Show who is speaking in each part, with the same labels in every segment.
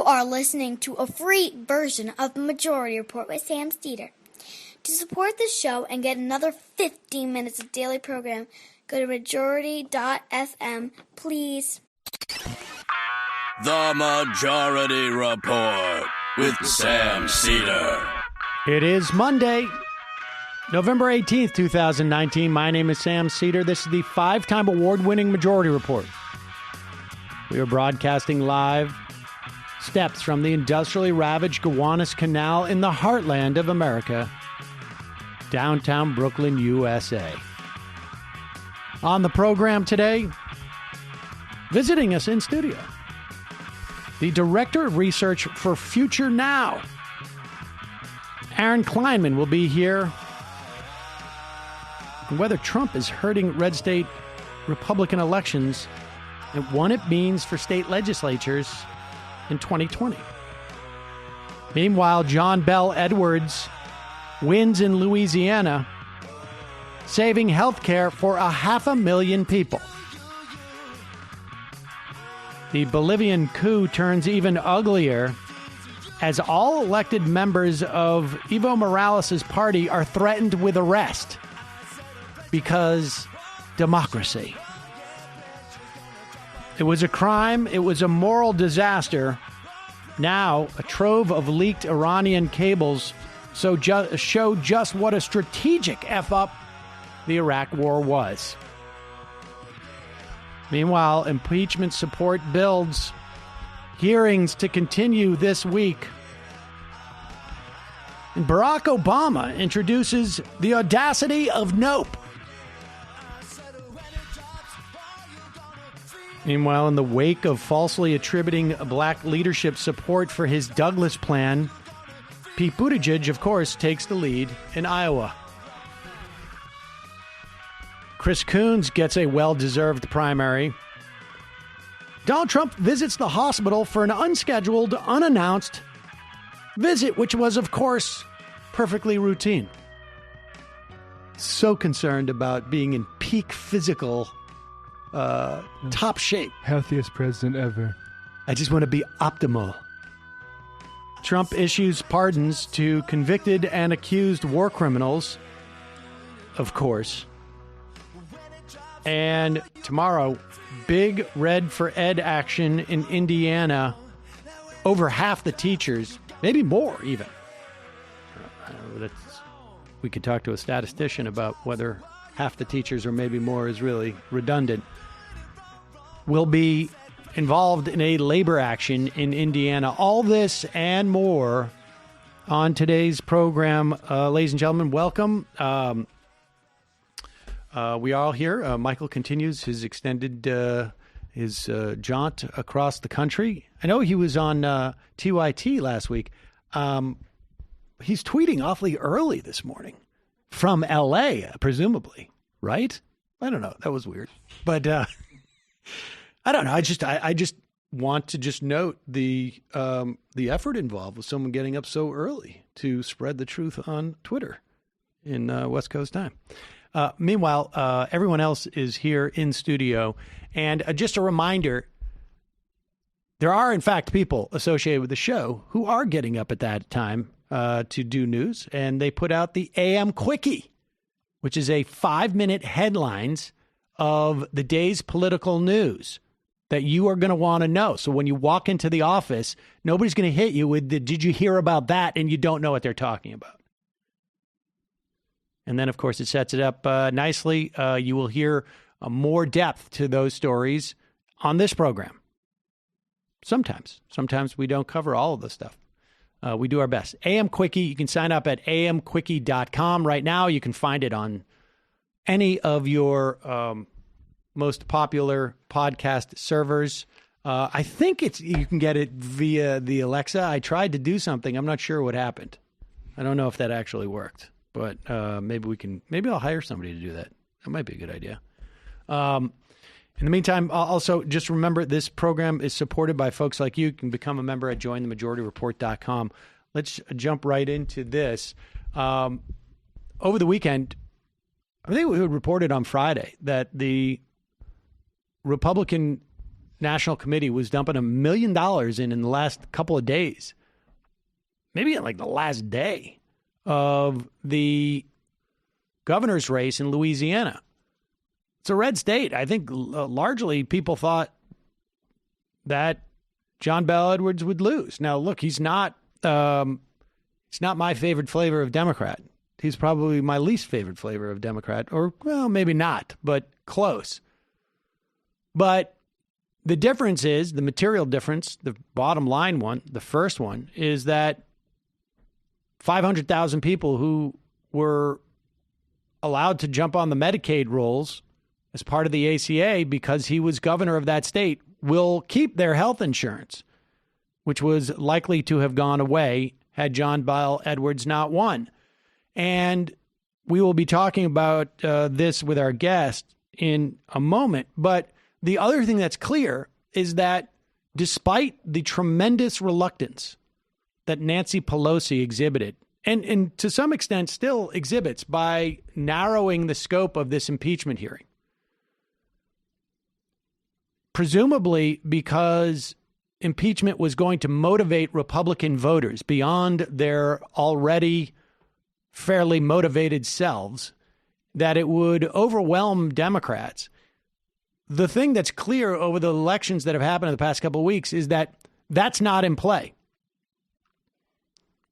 Speaker 1: are listening to a free version of the Majority Report with Sam Steeder. To support the show and get another 15 minutes of daily program, go to majority.fm, please.
Speaker 2: The Majority Report with Sam Steeder.
Speaker 3: It is Monday, November 18th, 2019. My name is Sam Steeder. This is the 5-time award-winning Majority Report. We are broadcasting live steps from the industrially ravaged Gowanus Canal in the heartland of America, downtown Brooklyn, USA. On the program today, visiting us in studio, the Director of Research for Future Now, Aaron Kleinman, will be here. Whether Trump is hurting red state Republican elections and what it means for state legislatures in 2020. Meanwhile, Bel Edwards wins in Louisiana, saving health care for 500,000 people. The Bolivian coup turns even uglier as all elected members of Evo Morales' party are threatened with arrest because democracy. It was a crime. It was a moral disaster. Now, a trove of leaked Iranian cables show just what a strategic F-up the Iraq War was. Meanwhile, impeachment support builds. Hearings to continue this week. And Barack Obama introduces the audacity of nope. Meanwhile, in the wake of falsely attributing black leadership support for his Douglas plan, Pete Buttigieg, of course, takes the lead in Iowa. Chris Coons gets a well-deserved primary. Donald Trump visits the hospital for an unscheduled, unannounced visit, which was, of course, perfectly routine. So concerned about being in peak physical top shape.
Speaker 4: Healthiest president ever.
Speaker 3: I just want to be optimal. Trump issues pardons to convicted and accused war criminals, of course. And tomorrow, big Red for Ed action in Indiana. Over half the teachers, maybe more even. We could talk to a statistician about whether half the teachers or maybe more is really redundant. Will be involved in a labor action in Indiana. All this and more on today's program. Ladies and gentlemen, welcome. We are all here. Michael continues his extended his jaunt across the country. I know he was on TYT last week. He's tweeting awfully early this morning from L.A., presumably, right? I don't know. That was weird. But I don't know. I just want to just note the effort involved with someone getting up so early to spread the truth on Twitter in West Coast time. Meanwhile, everyone else is here in studio. And just a reminder, there are, in fact, people associated with the show who are getting up at that time to do news. And they put out the AM Quickie, which is a 5-minute headlines of the day's political news that you are going to want to know. So when you walk into the office, nobody's going to hit you with the, did you hear about that? And you don't know what they're talking about. And then, of course, it sets it up nicely. You will hear more depth to those stories on this program. Sometimes we don't cover all of the stuff. We do our best. AM Quickie, you can sign up at amquickie.com right now. You can find it on any of your most popular podcast servers. I think you can get it via the Alexa. I tried to do something. I'm not sure what happened. I don't know if that actually worked, but maybe I'll hire somebody to do that. That might be a good idea. In the meantime, also just remember this program is supported by folks like you. You can become a member at jointhemajorityreport.com. Let's jump right into this. Over the weekend, I think we reported on Friday that the Republican National Committee was dumping $1 million in the last couple of days, maybe like the last day of the governor's race in Louisiana. It's a red state. I think largely people thought that John Bel Edwards would lose. Now, look, he's not my favorite flavor of Democrat. He's probably my least favorite flavor of Democrat, or, well, maybe not, but close. But the difference is, the material difference, the bottom line one, the first one, is that 500,000 people who were allowed to jump on the Medicaid rolls as part of the ACA because he was governor of that state will keep their health insurance, which was likely to have gone away had John Bel Edwards not won. And we will be talking about this with our guest in a moment. But the other thing that's clear is that despite the tremendous reluctance that Nancy Pelosi exhibited, and to some extent still exhibits by narrowing the scope of this impeachment hearing, presumably because impeachment was going to motivate Republican voters beyond their already fairly motivated selves, that it would overwhelm Democrats. The thing that's clear over the elections that have happened in the past couple of weeks is that that's not in play.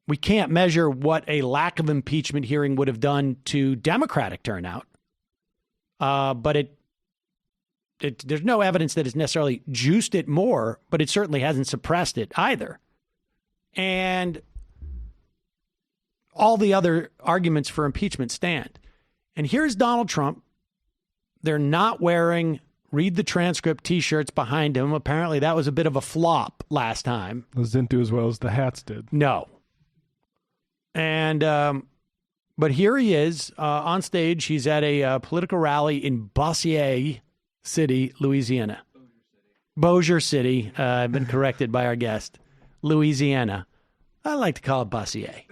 Speaker 3: We can't measure what a lack of impeachment hearing would have done to Democratic turnout, but there's no evidence that it's necessarily juiced it more, but it certainly hasn't suppressed it either. And all the other arguments for impeachment stand. And here's Donald Trump. They're not wearing read the transcript T-shirts behind him. Apparently that was a bit of a flop last time.
Speaker 4: Those didn't do as well as the hats did.
Speaker 3: No. And but here he is on stage. He's at a political rally in Bossier City, Louisiana. Bossier City. I've been corrected by our guest. Louisiana. I like to call it Bossier.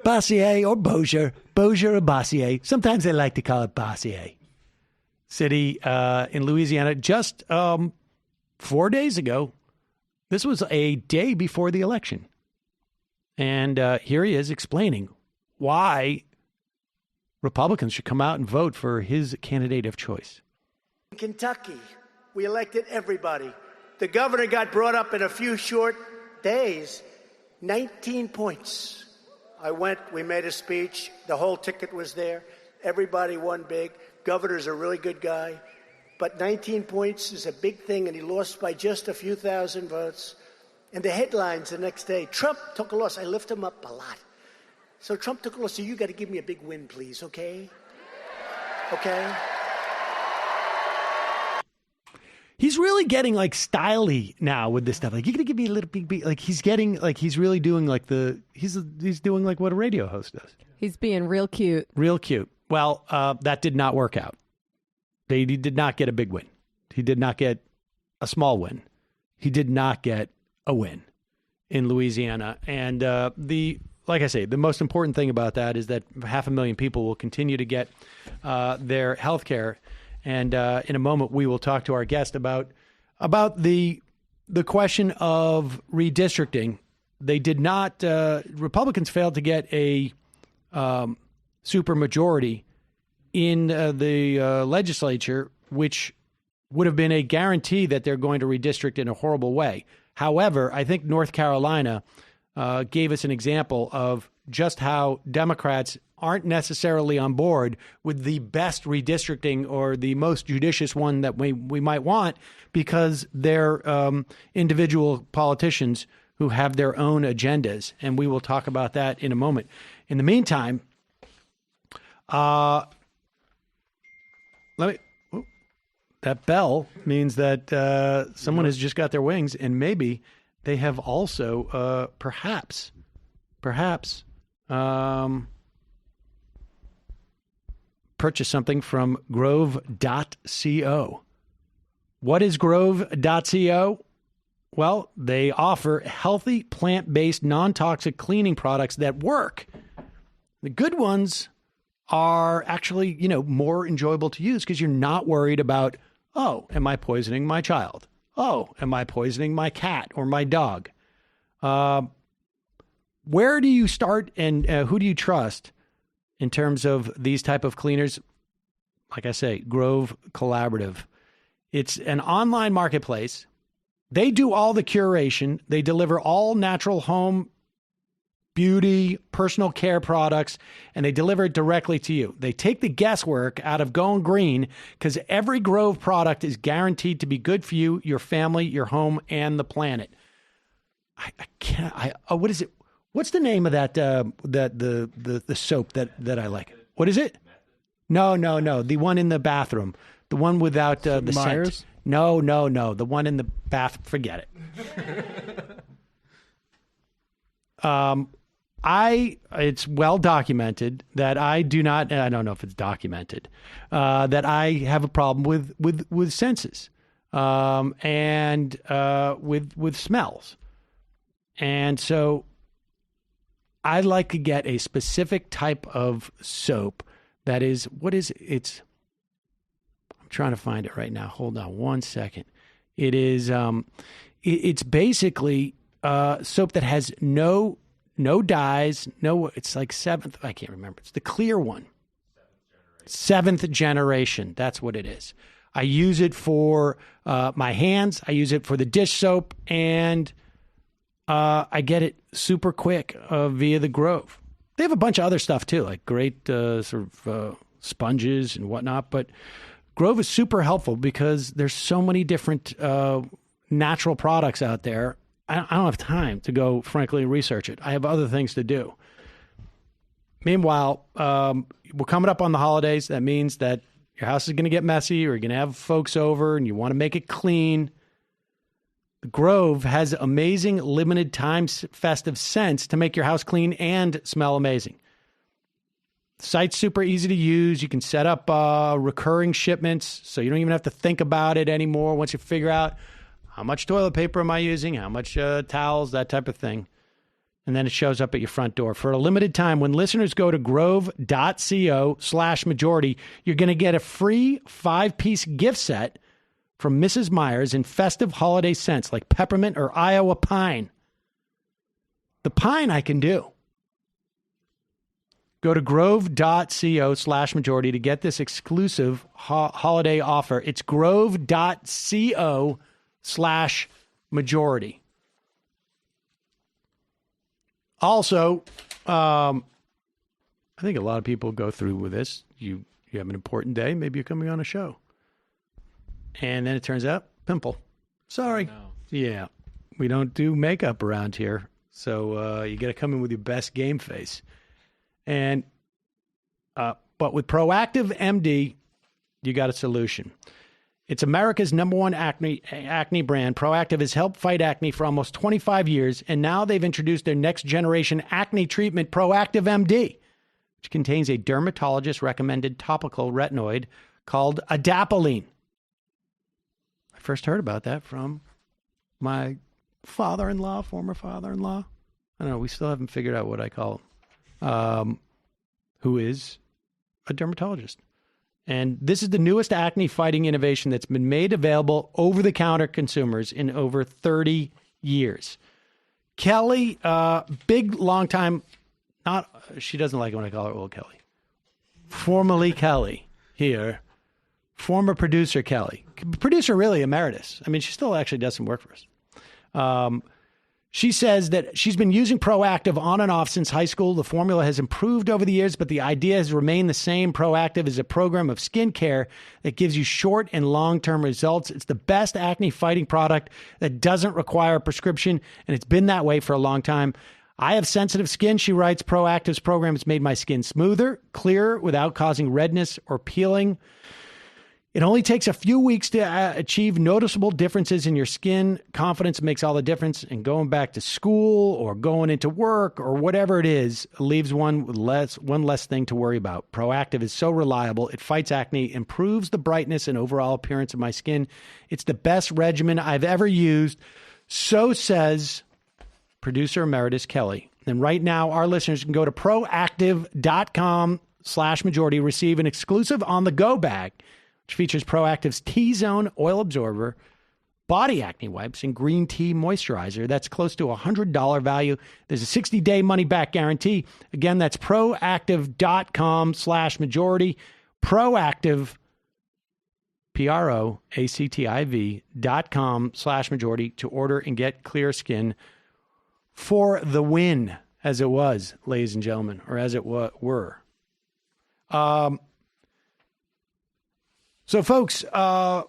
Speaker 3: Bossier or Bossier. Bossier or Bossier. Sometimes they like to call it Bossier City in Louisiana. Just 4 days ago. This was a day before the election. And here he is explaining why Republicans should come out and vote for his candidate of choice.
Speaker 5: In Kentucky, we elected everybody. The governor got brought up in a few short days, 19 points. I went, we made a speech, the whole ticket was there. Everybody won big. Governor's a really good guy. But 19 points is a big thing, and he lost by just a few thousand votes. And the headlines the next day, Trump took a loss. I lift him up a lot. So Trump took a loss, so you got to give me a big win, please, okay? Okay?
Speaker 3: He's really getting like styly now with this stuff. Like, you got to give me a little big, like he's getting like he's really doing like he's doing like what a radio host does.
Speaker 6: He's being real cute.
Speaker 3: Real cute. Well, that did not work out. He did not get a big win. He did not get a small win. He did not get a win in Louisiana. And like I say, the most important thing about that is that 500,000 people will continue to get their health care. And in a moment, we will talk to our guest about the question of redistricting. They did not. Republicans failed to get a supermajority in the legislature, which would have been a guarantee that they're going to redistrict in a horrible way. However, I think North Carolina gave us an example of just how Democrats aren't necessarily on board with the best redistricting or the most judicious one that we might want, because they're individual politicians who have their own agendas. And we will talk about that in a moment. In the meantime, that bell means that someone has just got their wings, and maybe they have also perhaps purchased something from Grove.co. What is Grove.co? Well, they offer healthy, plant-based, non-toxic cleaning products that work. The good ones are actually, more enjoyable to use because you're not worried about, oh, am I poisoning my child? Oh, am I poisoning my cat or my dog? Where do you start and who do you trust in terms of these type of cleaners? Like I say, Grove Collaborative. It's an online marketplace. They do all the curation. They deliver all natural home, beauty, personal care products, and they deliver it directly to you. They take the guesswork out of going green because every Grove product is guaranteed to be good for you, your family, your home, and the planet. I can't. What is it? What's the name of that? The soap that I like. What is it? No. The one in the bathroom. The one without the
Speaker 4: Myers?
Speaker 3: scent. No. The one in the bath. Forget it. It's well documented that I do not. I don't know if it's documented that I have a problem with senses and with smells, and so I like to get a specific type of soap that is, what is it? I'm trying to find it right now. Hold on one second. It is, it's basically soap that has no dyes, it's like seventh, I can't remember. It's the clear one. Seventh generation. That's what it is. I use it for my hands. I use it for the dish soap, and I get it super quick via the Grove. They have a bunch of other stuff too, like great sponges and whatnot. But Grove is super helpful because there's so many different natural products out there. I don't have time to go, frankly, research it. I have other things to do. Meanwhile, we're coming up on the holidays. That means that your house is going to get messy, or you're going to have folks over and you want to make it clean. The Grove has amazing limited time festive scents to make your house clean and smell amazing. The site's super easy to use. You can set up recurring shipments, so you don't even have to think about it anymore once you figure out how much toilet paper am I using, how much towels, that type of thing. And then it shows up at your front door. For a limited time, when listeners go to grove.co/majority, you're going to get a free 5-piece gift set from Mrs. Myers in festive holiday scents like peppermint or Iowa pine. The pine I can do. Go to grove.co/majority to get this exclusive holiday offer. It's grove.co/majority. Also, I think a lot of people go through with this. You have an important day. Maybe you're coming on a show. And then it turns out, pimple. Sorry. Oh, no. Yeah. We don't do makeup around here. So you got to come in with your best game face. And but with Proactive MD, you got a solution. It's America's #1 acne brand. Proactive has helped fight acne for almost 25 years, and now they've introduced their next generation acne treatment, Proactive MD, which contains a dermatologist-recommended topical retinoid called adapalene. I first heard about that from my father-in-law, former father-in-law. I don't know. We still haven't figured out what I call him, who is a dermatologist. And this is the newest acne-fighting innovation that's been made available over-the-counter consumers in over 30 years. Kelly, big, long time, she doesn't like it when I call her old Kelly. Formerly Kelly here. Former producer Kelly. Producer really emeritus. I mean, she still actually does some work for us. She says that she's been using Proactive on and off since high school. The formula has improved over the years, but the idea has remained the same. Proactive is a program of skincare that gives you short and long-term results. It's the best acne-fighting product that doesn't require a prescription, and it's been that way for a long time. I have sensitive skin, she writes. Proactive's program has made my skin smoother, clearer, without causing redness or peeling. It only takes a few weeks to achieve noticeable differences in your skin. Confidence makes all the difference, and going back to school or going into work or whatever it is leaves one with one less thing to worry about. Proactive is so reliable. It fights acne, improves the brightness and overall appearance of my skin. It's the best regimen I've ever used. So says producer emeritus Kelly. And right now, our listeners can go to proactive.com/majority, receive an exclusive on-the-go bag, which features Proactive's T-Zone oil absorber, body acne wipes and green tea moisturizer. That's close to $100 value. There's a 60-day money-back guarantee. Again, that's proactiv.com/majority. Proactiv, proactiv.com/majority to order and get clear skin for the win, as it was, ladies and gentlemen, or as it were. So, folks, I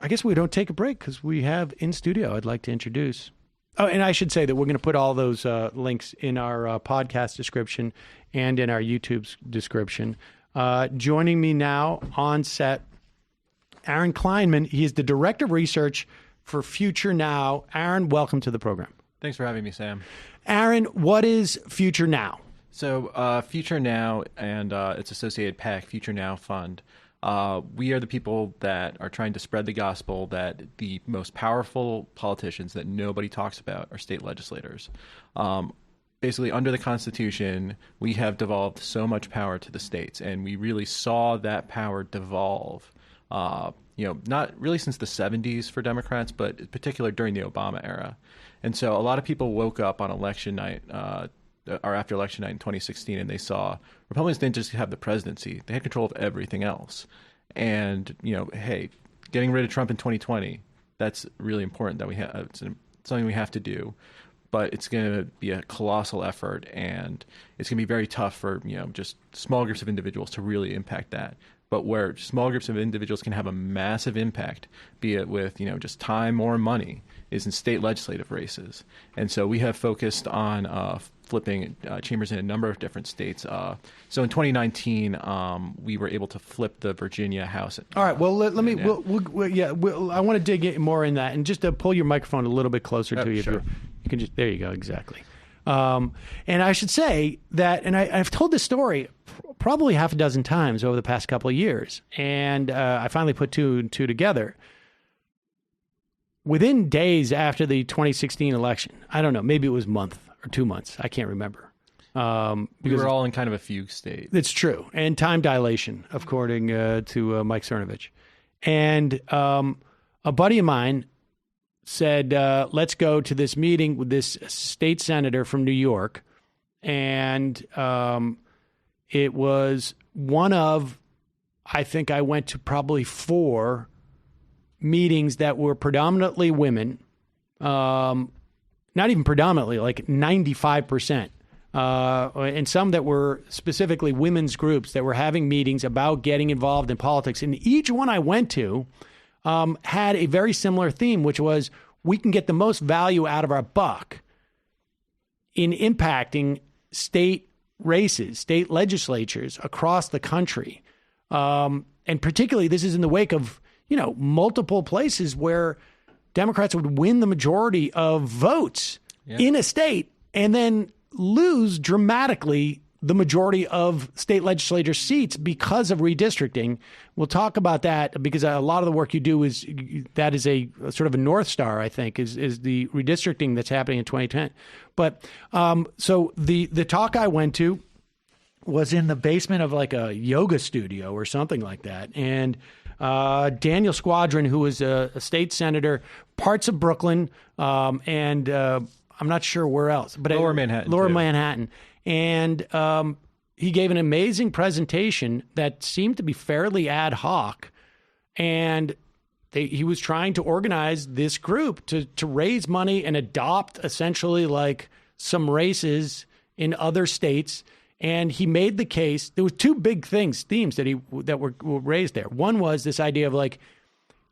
Speaker 3: guess we don't take a break because we have in studio, I'd like to introduce. Oh, and I should say that we're going to put all those links in our podcast description and in our YouTube's description. Joining me now on set, Aaron Kleinman. He is the Director of Research for Future Now. Aaron, welcome to the program.
Speaker 6: Thanks for having me, Sam.
Speaker 3: Aaron, what is Future Now?
Speaker 6: So Future Now and its associated PAC, Future Now Fund, we are the people that are trying to spread the gospel that the most powerful politicians that nobody talks about are state legislators. Basically, under the Constitution, we have devolved so much power to the states, and we really saw that power devolve, not really since the 70s for Democrats, but in particular during the Obama era. And so a lot of people woke up on election night, or after election night in 2016, and they saw Republicans didn't just have the presidency, they had control of everything else. And, hey, getting rid of Trump in 2020, that's really important that we have. It's something we have to do. But it's going to be a colossal effort, and it's going to be very tough for, just small groups of individuals to really impact that. But where small groups of individuals can have a massive impact, be it with, just time or money, is in state legislative races. And so we have focused on flipping chambers in a number of different states. So in 2019, we were able to flip the Virginia House.
Speaker 3: All right. Well, let me. I want to dig more in that, and just to pull your microphone a little bit closer to you.
Speaker 6: Sure.
Speaker 3: You can just. There you go. Exactly. And I should say that, and I've told this story probably half a dozen times over the past couple of years, and I finally put two and two together. Within days after the 2016 election, I don't know, maybe it was a month or 2 months, I can't remember.
Speaker 6: We were all in kind of a fugue state.
Speaker 3: It's true. And time dilation, according to Mike Cernovich. And a buddy of mine said, let's go to this meeting with this state senator from New York. And it was one of, I think I went to probably 4 meetings that were predominantly women, not even predominantly, like 95%, and some that were specifically women's groups that were having meetings about getting involved in politics. And each one I went to had a very similar theme, which was we can get the most value out of our buck in impacting state races, state legislatures across the country. And particularly, this is in the wake of multiple places where Democrats would win the majority of votes in a state and then lose dramatically the majority of state legislature seats because of redistricting. We'll talk about that because a lot of the work you do is a sort of a North Star, I think, is the redistricting that's happening in 2010. But so the talk I went to was in the basement of like a yoga studio or something like that. And Daniel Squadron, who was a state senator, parts of Brooklyn, and I'm not sure where else, but
Speaker 6: Lower Manhattan.
Speaker 3: Lower Manhattan. And he gave an amazing presentation that seemed to be fairly ad hoc. And he was trying to organize this group to raise money and adopt essentially like some races in other states. And he made the case. There were 2 big themes that were raised there. One was this idea of like,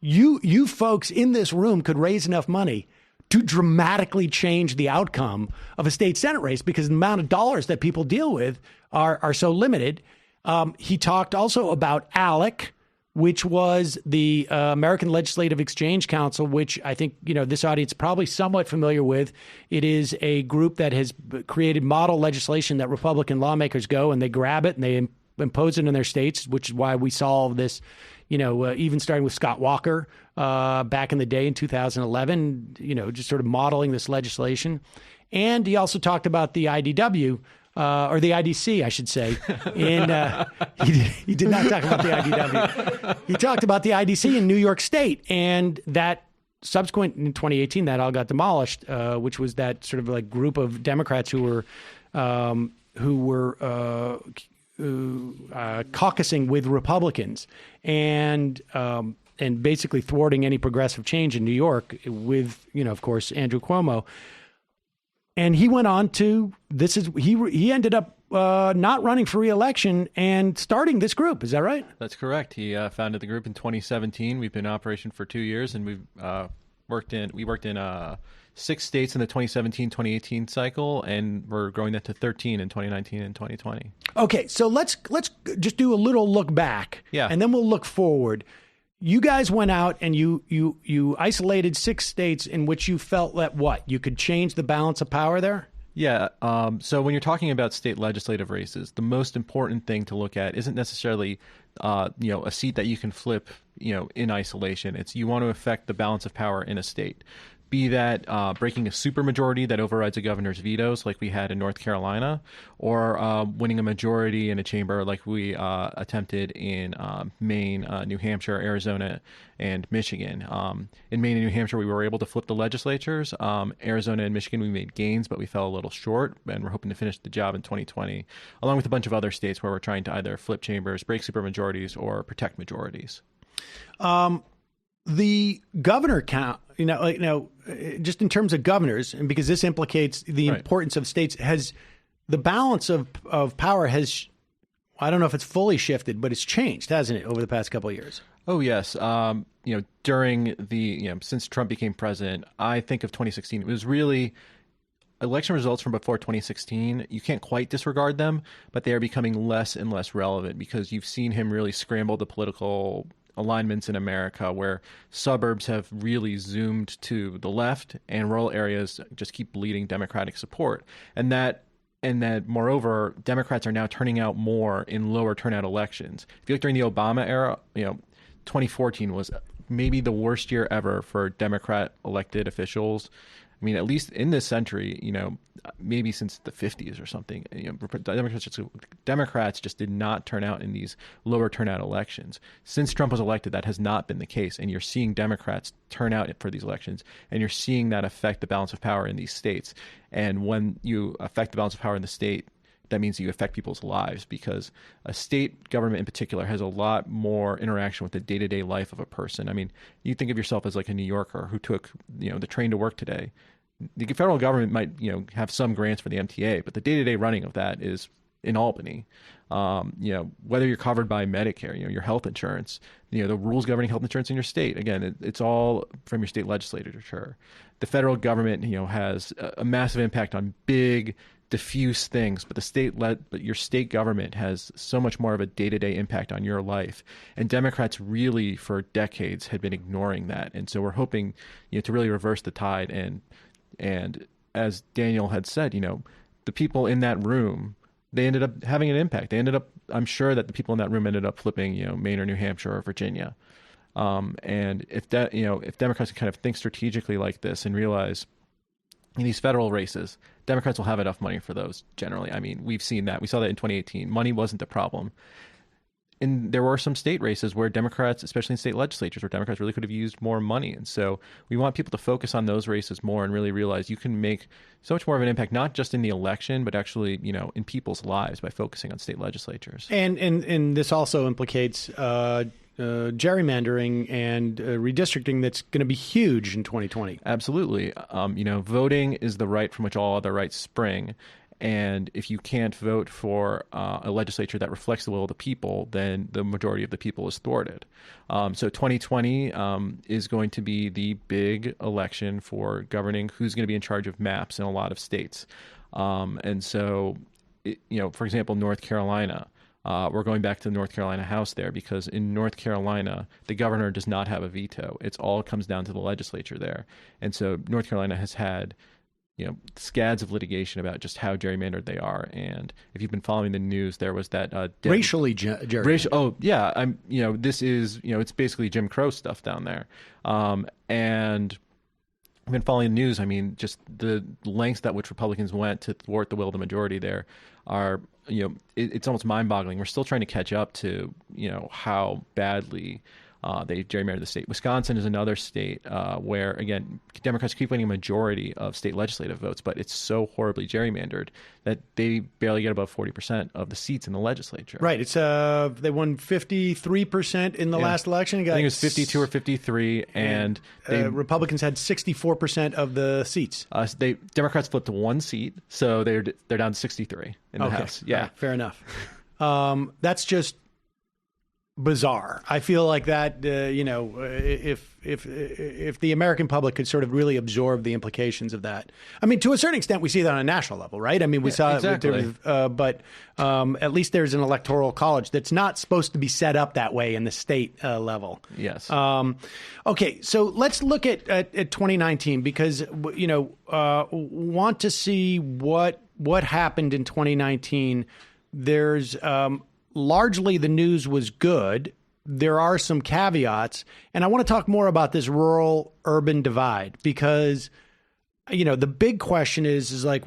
Speaker 3: you folks in this room could raise enough money to dramatically change the outcome of a state Senate race because the amount of dollars that people deal with are so limited. He talked also about ALEC, which was the American Legislative Exchange Council, which I think, this audience is probably somewhat familiar with. It is a group that has created model legislation that Republican lawmakers go and they grab it and they impose it in their states, which is why we saw all of this, even starting with Scott Walker back in the day in 2011, just sort of modeling this legislation. And he also talked about the IDW, or the IDC, I should say. And he did not talk about the IDW. He talked about the IDC in New York State, and that subsequent in 2018, that all got demolished, which was that sort of like group of Democrats who were caucusing with Republicans and basically thwarting any progressive change in New York with, of course, Andrew Cuomo. And he went on to he ended up not running for re-election and starting this group. Is that right?
Speaker 6: That's correct. He founded the group in 2017. We've been in operation for 2 years, and we've worked in 6 states in the 2017-2018 cycle, and we're growing that to 13 in 2019 and 2020.
Speaker 3: Okay, so let's just do a little look back, and then we'll look forward. You guys went out and you isolated 6 states in which you felt that you could change the balance of power there?
Speaker 6: Yeah. So when you're talking about state legislative races, the most important thing to look at isn't necessarily, a seat that you can flip, in isolation. It's you want to affect the balance of power in a state. Be that breaking a supermajority that overrides a governor's vetoes like we had in North Carolina, or winning a majority in a chamber like we attempted in Maine, New Hampshire, Arizona, and Michigan. In Maine and New Hampshire, we were able to flip the legislatures. Arizona and Michigan, we made gains, but we fell a little short, and we're hoping to finish the job in 2020, along with a bunch of other states where we're trying to either flip chambers, break supermajorities, or protect majorities.
Speaker 3: The governor count, just in terms of governors, and because this implicates the importance of states, has the balance of power has, I don't know if it's fully shifted, but it's changed, hasn't it, over the past couple of years?
Speaker 6: Oh, yes. During since Trump became president, I think of 2016, it was really election results from before 2016. You can't quite disregard them, but they are becoming less and less relevant because you've seen him really scramble the political alignments in America, where suburbs have really zoomed to the left and rural areas just keep bleeding Democratic support. And that moreover, Democrats are now turning out more in lower turnout elections. If you look during the Obama era, 2014 was maybe the worst year ever for Democrat elected officials. I mean, at least in this century, maybe since the 50s or something, Democrats just did not turn out in these lower turnout elections. Since Trump was elected, that has not been the case. And you're seeing Democrats turn out for these elections, and you're seeing that affect the balance of power in these states. And when you affect the balance of power in the state, that means you affect people's lives, because a state government in particular has a lot more interaction with the day-to-day life of a person. I mean, you think of yourself as like a New Yorker who took, the train to work today. The federal government might, have some grants for the MTA, but the day-to-day running of that is in Albany. Whether you're covered by Medicare, your health insurance, the rules governing health insurance in your state. Again, it's all from your state legislature. The federal government, has a massive impact on big, diffuse things, but your state government has so much more of a day-to-day impact on your life. And Democrats really, for decades, had been ignoring that. And so we're hoping, to really reverse the tide. And as Daniel had said, the people in that room, they ended up having an impact. I'm sure that the people in that room ended up flipping, Maine or New Hampshire or Virginia. And if Democrats can kind of think strategically like this and realize in these federal races, Democrats will have enough money for those generally. I mean, we've seen that. We saw that in 2018. Money wasn't the problem. And there were some state races where Democrats, especially in state legislatures, where Democrats really could have used more money. And so we want people to focus on those races more and really realize you can make so much more of an impact, not just in the election, but actually, in people's lives by focusing on state legislatures. And
Speaker 3: this also implicates gerrymandering and redistricting that's going to be huge in 2020.
Speaker 6: Absolutely. Voting is the right from which all other rights spring. And if you can't vote for a legislature that reflects the will of the people, then the majority of the people is thwarted. So 2020 is going to be the big election for governing who's going to be in charge of maps in a lot of states. And so, for example, North Carolina, we're going back to the North Carolina House there, because in North Carolina, the governor does not have a veto. It all comes down to the legislature there. And so North Carolina has had scads of litigation about just how gerrymandered they are. And if you've been following the news, there was that
Speaker 3: racially gerrymandered.
Speaker 6: This is, it's basically Jim Crow stuff down there. And I've been following the news. I mean, just the lengths at which Republicans went to thwart the will of the majority there are, it's almost mind-boggling. We're still trying to catch up to, how badly They gerrymandered the state. Wisconsin is another state where, again, Democrats keep winning a majority of state legislative votes, but it's so horribly gerrymandered that they barely get above 40% of the seats in the legislature.
Speaker 3: Right. It's they won 53% in the last election.
Speaker 6: I think it was 52 or 53, and
Speaker 3: Republicans had 64% of the seats.
Speaker 6: Democrats flipped to one seat, so they're down to 63 in the House. Yeah,
Speaker 3: right, fair enough. That's just bizarre. I feel like that, if the American public could sort of really absorb the implications of that. I mean, to a certain extent, we see that on a national level, right? I mean, we saw
Speaker 6: exactly.
Speaker 3: but at least there's an electoral college that's not supposed to be set up that way in the state level.
Speaker 6: Yes.
Speaker 3: Okay, so let's look at 2019 because, want to see what happened in 2019. There's largely the news was good. There are some caveats, and I want to talk more about this rural-urban divide because, the big question is like,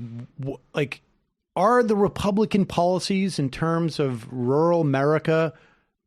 Speaker 3: are the Republican policies in terms of rural America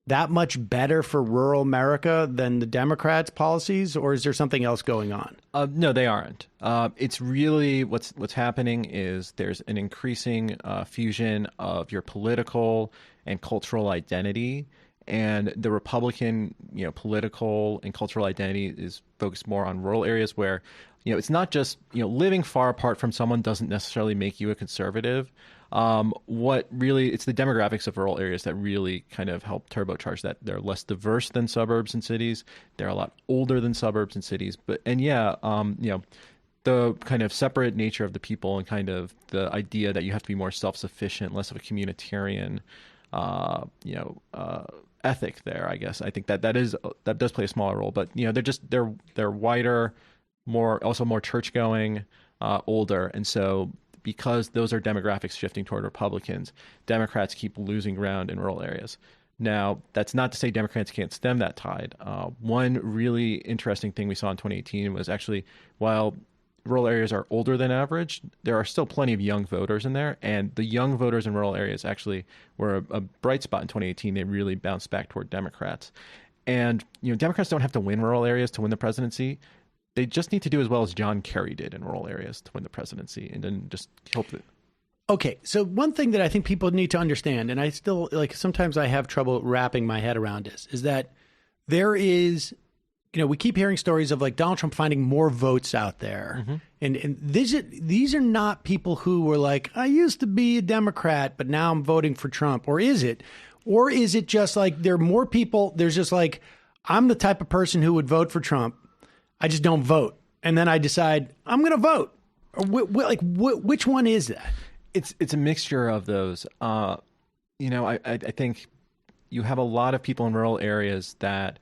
Speaker 3: that much better for rural America than the Democrats' policies, or is there something else going on?
Speaker 6: No, they aren't. It's really what's happening is there's an increasing fusion of your political and cultural identity, and the Republican, political and cultural identity is focused more on rural areas where, it's not just, living far apart from someone doesn't necessarily make you a conservative. It's the demographics of rural areas that really kind of help turbocharge that. They're less diverse than suburbs and cities. They're a lot older than suburbs and cities. The kind of separate nature of the people and kind of the idea that you have to be more self-sufficient, less of a communitarian, ethic there, I guess. I think that does play a smaller role, but they're wider, more church-going, older, and so because those are demographics shifting toward Republicans, Democrats keep losing ground in rural areas. Now, that's not to say Democrats can't stem that tide. One really interesting thing we saw in 2018 was actually, while rural areas are older than average, there are still plenty of young voters in there. And the young voters in rural areas actually were a bright spot in 2018. They really bounced back toward Democrats. And, Democrats don't have to win rural areas to win the presidency. They just need to do as well as John Kerry did in rural areas to win the presidency, and then just hope that.
Speaker 3: Okay, so one thing that I think people need to understand, and I still sometimes I have trouble wrapping my head around this, is that there is, we keep hearing stories of Donald Trump finding more votes out there, and these are not people who were like, I used to be a Democrat, but now I'm voting for Trump, or is it just there are more people? There's just I'm the type of person who would vote for Trump. I just don't vote. And then I decide I'm going to vote. Or which one is that?
Speaker 6: It's a mixture of those. I think you have a lot of people in rural areas that,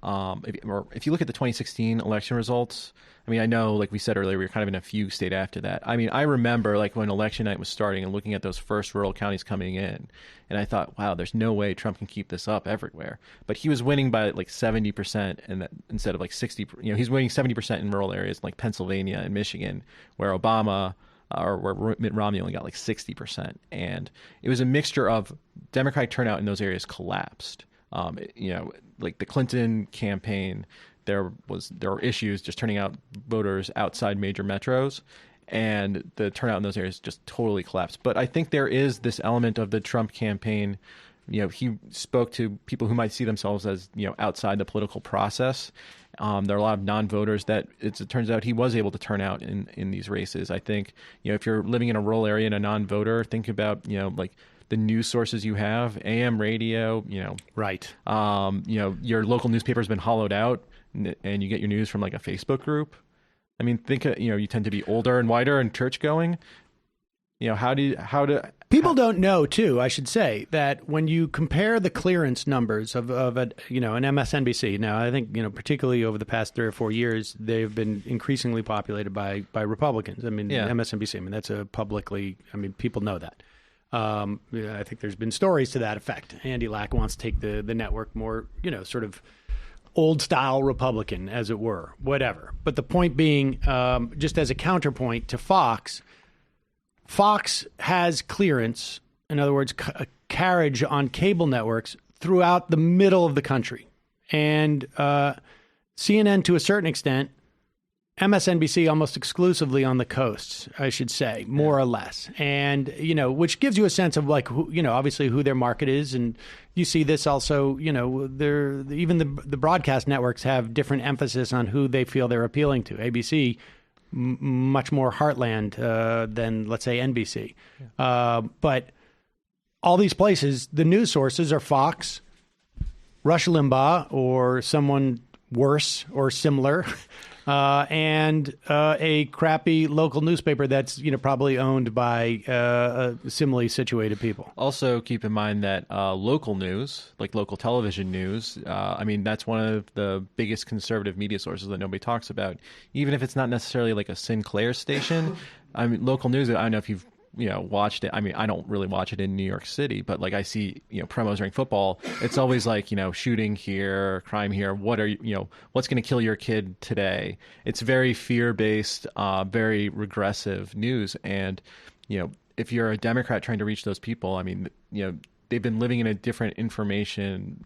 Speaker 6: if you look at the 2016 election results, I mean, I know, like we said earlier, we were kind of in a fugue state after that. I mean, I remember when election night was starting and looking at those first rural counties coming in, and I thought, wow, there's no way Trump can keep this up everywhere. But he was winning by 70%, and instead of 60, he's winning 70% in rural areas like Pennsylvania and Michigan, where Obama or where Mitt Romney only got 60%. And it was a mixture of Democratic turnout in those areas collapsed. Like the Clinton campaign, there were issues just turning out voters outside major metros, and the turnout in those areas just totally collapsed. But I think there is this element of the Trump campaign. He spoke to people who might see themselves as outside the political process. There are a lot of non-voters that it turns out he was able to turn out in these races. I think if you're living in a rural area and a non-voter, think about the news sources you have, AM radio,
Speaker 3: right.
Speaker 6: Your local newspaper has been hollowed out, and you get your news from a Facebook group. I mean, think you tend to be older and whiter and church going. People
Speaker 3: don't know too. I should say that when you compare the clearance numbers of an MSNBC, now I think particularly over the past 3 or 4 years, they've been increasingly populated by Republicans. I mean, MSNBC. I mean, that's people know that. I think there's been stories to that effect. Andy Lack wants to take the network more, sort of old style Republican, as it were, whatever. But the point being, just as a counterpoint to Fox has clearance, in other words, carriage on cable networks throughout the middle of the country. and CNN to a certain extent, MSNBC almost exclusively on the coasts, I should say, more or less. And, which gives you a sense of like, who, obviously who their market is. And you see this also, even the broadcast networks have different emphasis on who they feel they're appealing to. ABC, much more heartland than, let's say, NBC. Yeah. But all these places, the news sources are Fox, Rush Limbaugh, or someone worse or similar, and a crappy local newspaper that's probably owned by similarly situated people.
Speaker 6: Also, keep in mind that local news, like local television news, that's one of the biggest conservative media sources that nobody talks about. Even if it's not necessarily like a Sinclair station, local news. I don't know if you've watched it. I don't really watch it in New York City, but like I see, promos during football, it's always like, shooting here, crime here. What are what's going to kill your kid today? It's very fear-based, very regressive news. And, if you're a Democrat trying to reach those people, they've been living in a different information,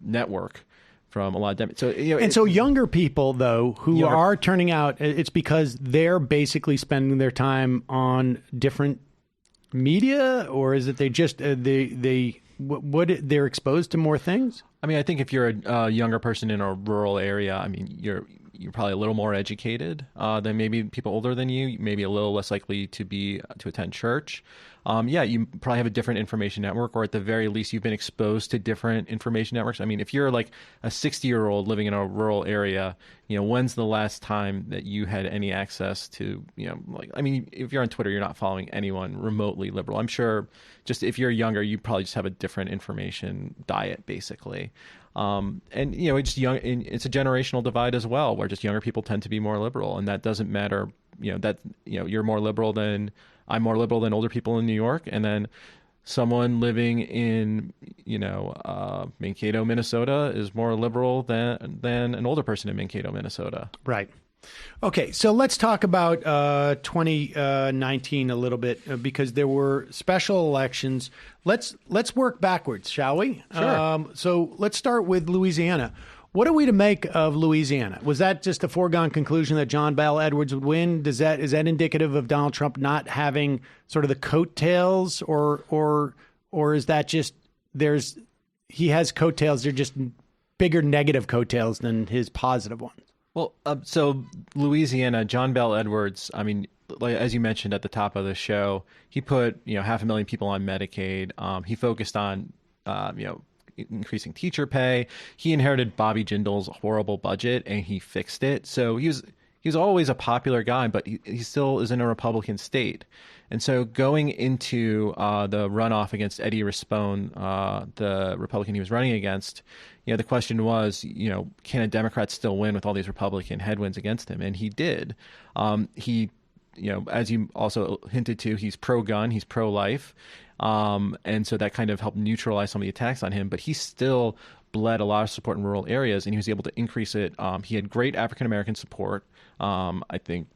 Speaker 6: network from a lot of
Speaker 3: so younger people, though, who are turning out, it's because they're basically spending their time on different media, or is it they just they're exposed to more things?
Speaker 6: I think if you're a younger person in a rural area, you're probably a little more educated than maybe people older than you. Maybe a little less likely to attend church. You probably have a different information network, or at the very least, you've been exposed to different information networks. If you're like a 60-year-old living in a rural area, when's the last time that you had any access to, if you're on Twitter, you're not following anyone remotely liberal. I'm sure just if you're younger, you probably just have a different information diet, basically. It's young. It's a generational divide as well, where just younger people tend to be more liberal, and that doesn't matter. You're more liberal than I'm more liberal than older people in New York, and then someone living in Mankato, Minnesota, is more liberal than an older person in Mankato, Minnesota.
Speaker 3: Right. Okay, so let's talk about 2019 a little bit because there were special elections. Let's work backwards, shall we?
Speaker 6: Sure.
Speaker 3: So let's start with Louisiana. What are we to make of Louisiana? Was that just a foregone conclusion that John Bel Edwards would win? Is that indicative of Donald Trump not having sort of the coattails, or is that just he has coattails? They're just bigger negative coattails than his positive ones.
Speaker 6: Well, so Louisiana, John Bel Edwards, like, as you mentioned at the top of the show, he put 500,000 people on Medicaid. He focused on increasing teacher pay. He inherited Bobby Jindal's horrible budget, and he fixed it. So he was always a popular guy, but he still is in a Republican state. And so going into the runoff against Eddie Rispone, the Republican he was running against, the question was, can a Democrat still win with all these Republican headwinds against him? And he did. He, as you also hinted to, he's pro-gun, he's pro-life. And so that kind of helped neutralize some of the attacks on him. But he still bled a lot of support in rural areas, and he was able to increase it. He had great African-American support, I think,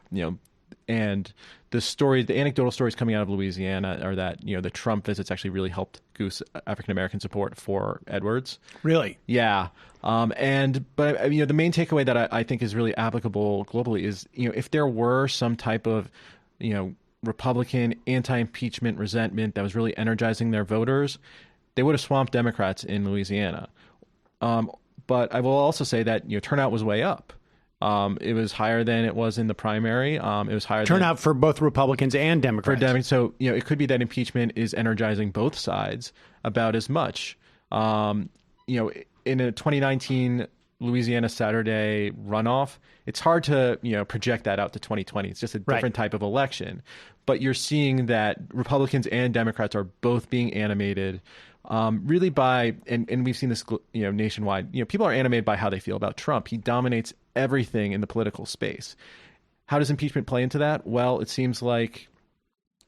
Speaker 6: and the anecdotal stories coming out of Louisiana are that, the Trump visits actually really helped goose African-American support for Edwards.
Speaker 3: Really?
Speaker 6: Yeah. But the main takeaway that I think is really applicable globally is, if there were some type of, Republican anti-impeachment resentment that was really energizing their voters, they would have swamped Democrats in Louisiana. But I will also say that, turnout was way up. It was higher than it was in the primary. It was higher
Speaker 3: turnout for both Republicans and Democrats.
Speaker 6: So, it could be that impeachment is energizing both sides about as much. In a 2019 Louisiana Saturday runoff, it's hard to, project that out to 2020. It's just a different type of election. But you're seeing that Republicans and Democrats are both being animated really by, and we've seen this, nationwide, people are animated by how they feel about Trump. He dominates everything in the political space. How does impeachment play into that? Well, it seems like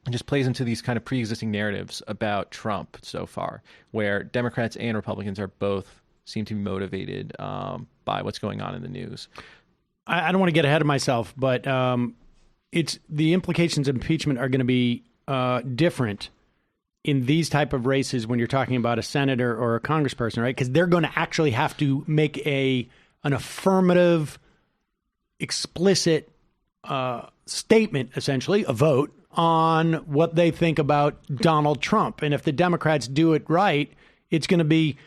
Speaker 6: it just plays into these kind of pre-existing narratives about Trump so far, where Democrats and Republicans are both seem to be motivated by what's going on in the news.
Speaker 3: I don't want to get ahead of myself, but it's the implications of impeachment are going to be different in these type of races when you're talking about a senator or a congressperson, right? Because they're going to actually have to make an affirmative, explicit statement, essentially, a vote on what they think about Donald Trump. And if the Democrats do it right, it's going to be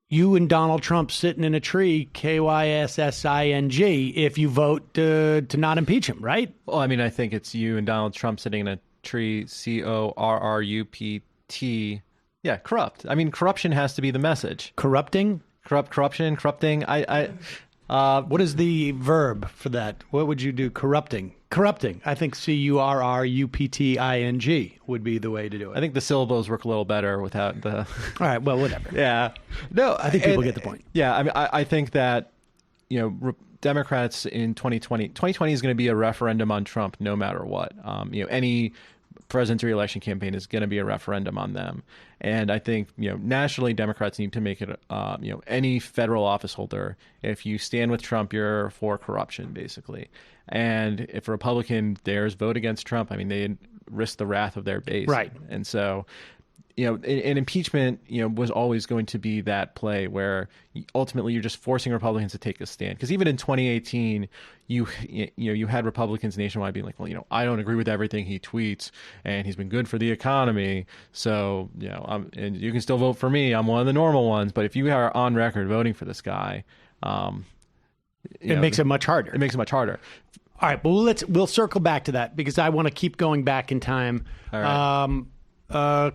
Speaker 3: you and Donald Trump sitting in a tree, KYSSING, if you vote to not impeach him, right?
Speaker 6: Well, I mean, I think it's you and Donald Trump sitting in a tree, CORRUPT. Yeah, corrupt. I mean, corruption has to be the message.
Speaker 3: Corrupting?
Speaker 6: Corruption, corrupting.
Speaker 3: What is the verb for that? What would you do? Corrupting. Corrupting. I think CURRUPTING would be the way to do it.
Speaker 6: I think the syllables work a little better without the...
Speaker 3: All right, well, whatever.
Speaker 6: Yeah. No,
Speaker 3: I think people get the point.
Speaker 6: Yeah, I mean, I think that, Democrats in 2020 is going to be a referendum on Trump no matter what. Any president's reelection campaign is going to be a referendum on them. And I think, nationally, Democrats need to make it, any federal office holder, if you stand with Trump, you're for corruption, basically. And if a Republican dares vote against Trump, I mean, they risk the wrath of their base.
Speaker 3: Right.
Speaker 6: And so, an impeachment, was always going to be that play where ultimately you're just forcing Republicans to take a stand. Because even in 2018, you had Republicans nationwide being like, well, I don't agree with everything he tweets, and he's been good for the economy. So, and you can still vote for me. I'm one of the normal ones. But if you are on record voting for this guy,
Speaker 3: it makes it much harder.
Speaker 6: It makes it much harder.
Speaker 3: All right, well, we'll circle back to that because I want to keep going back in time.
Speaker 6: All right.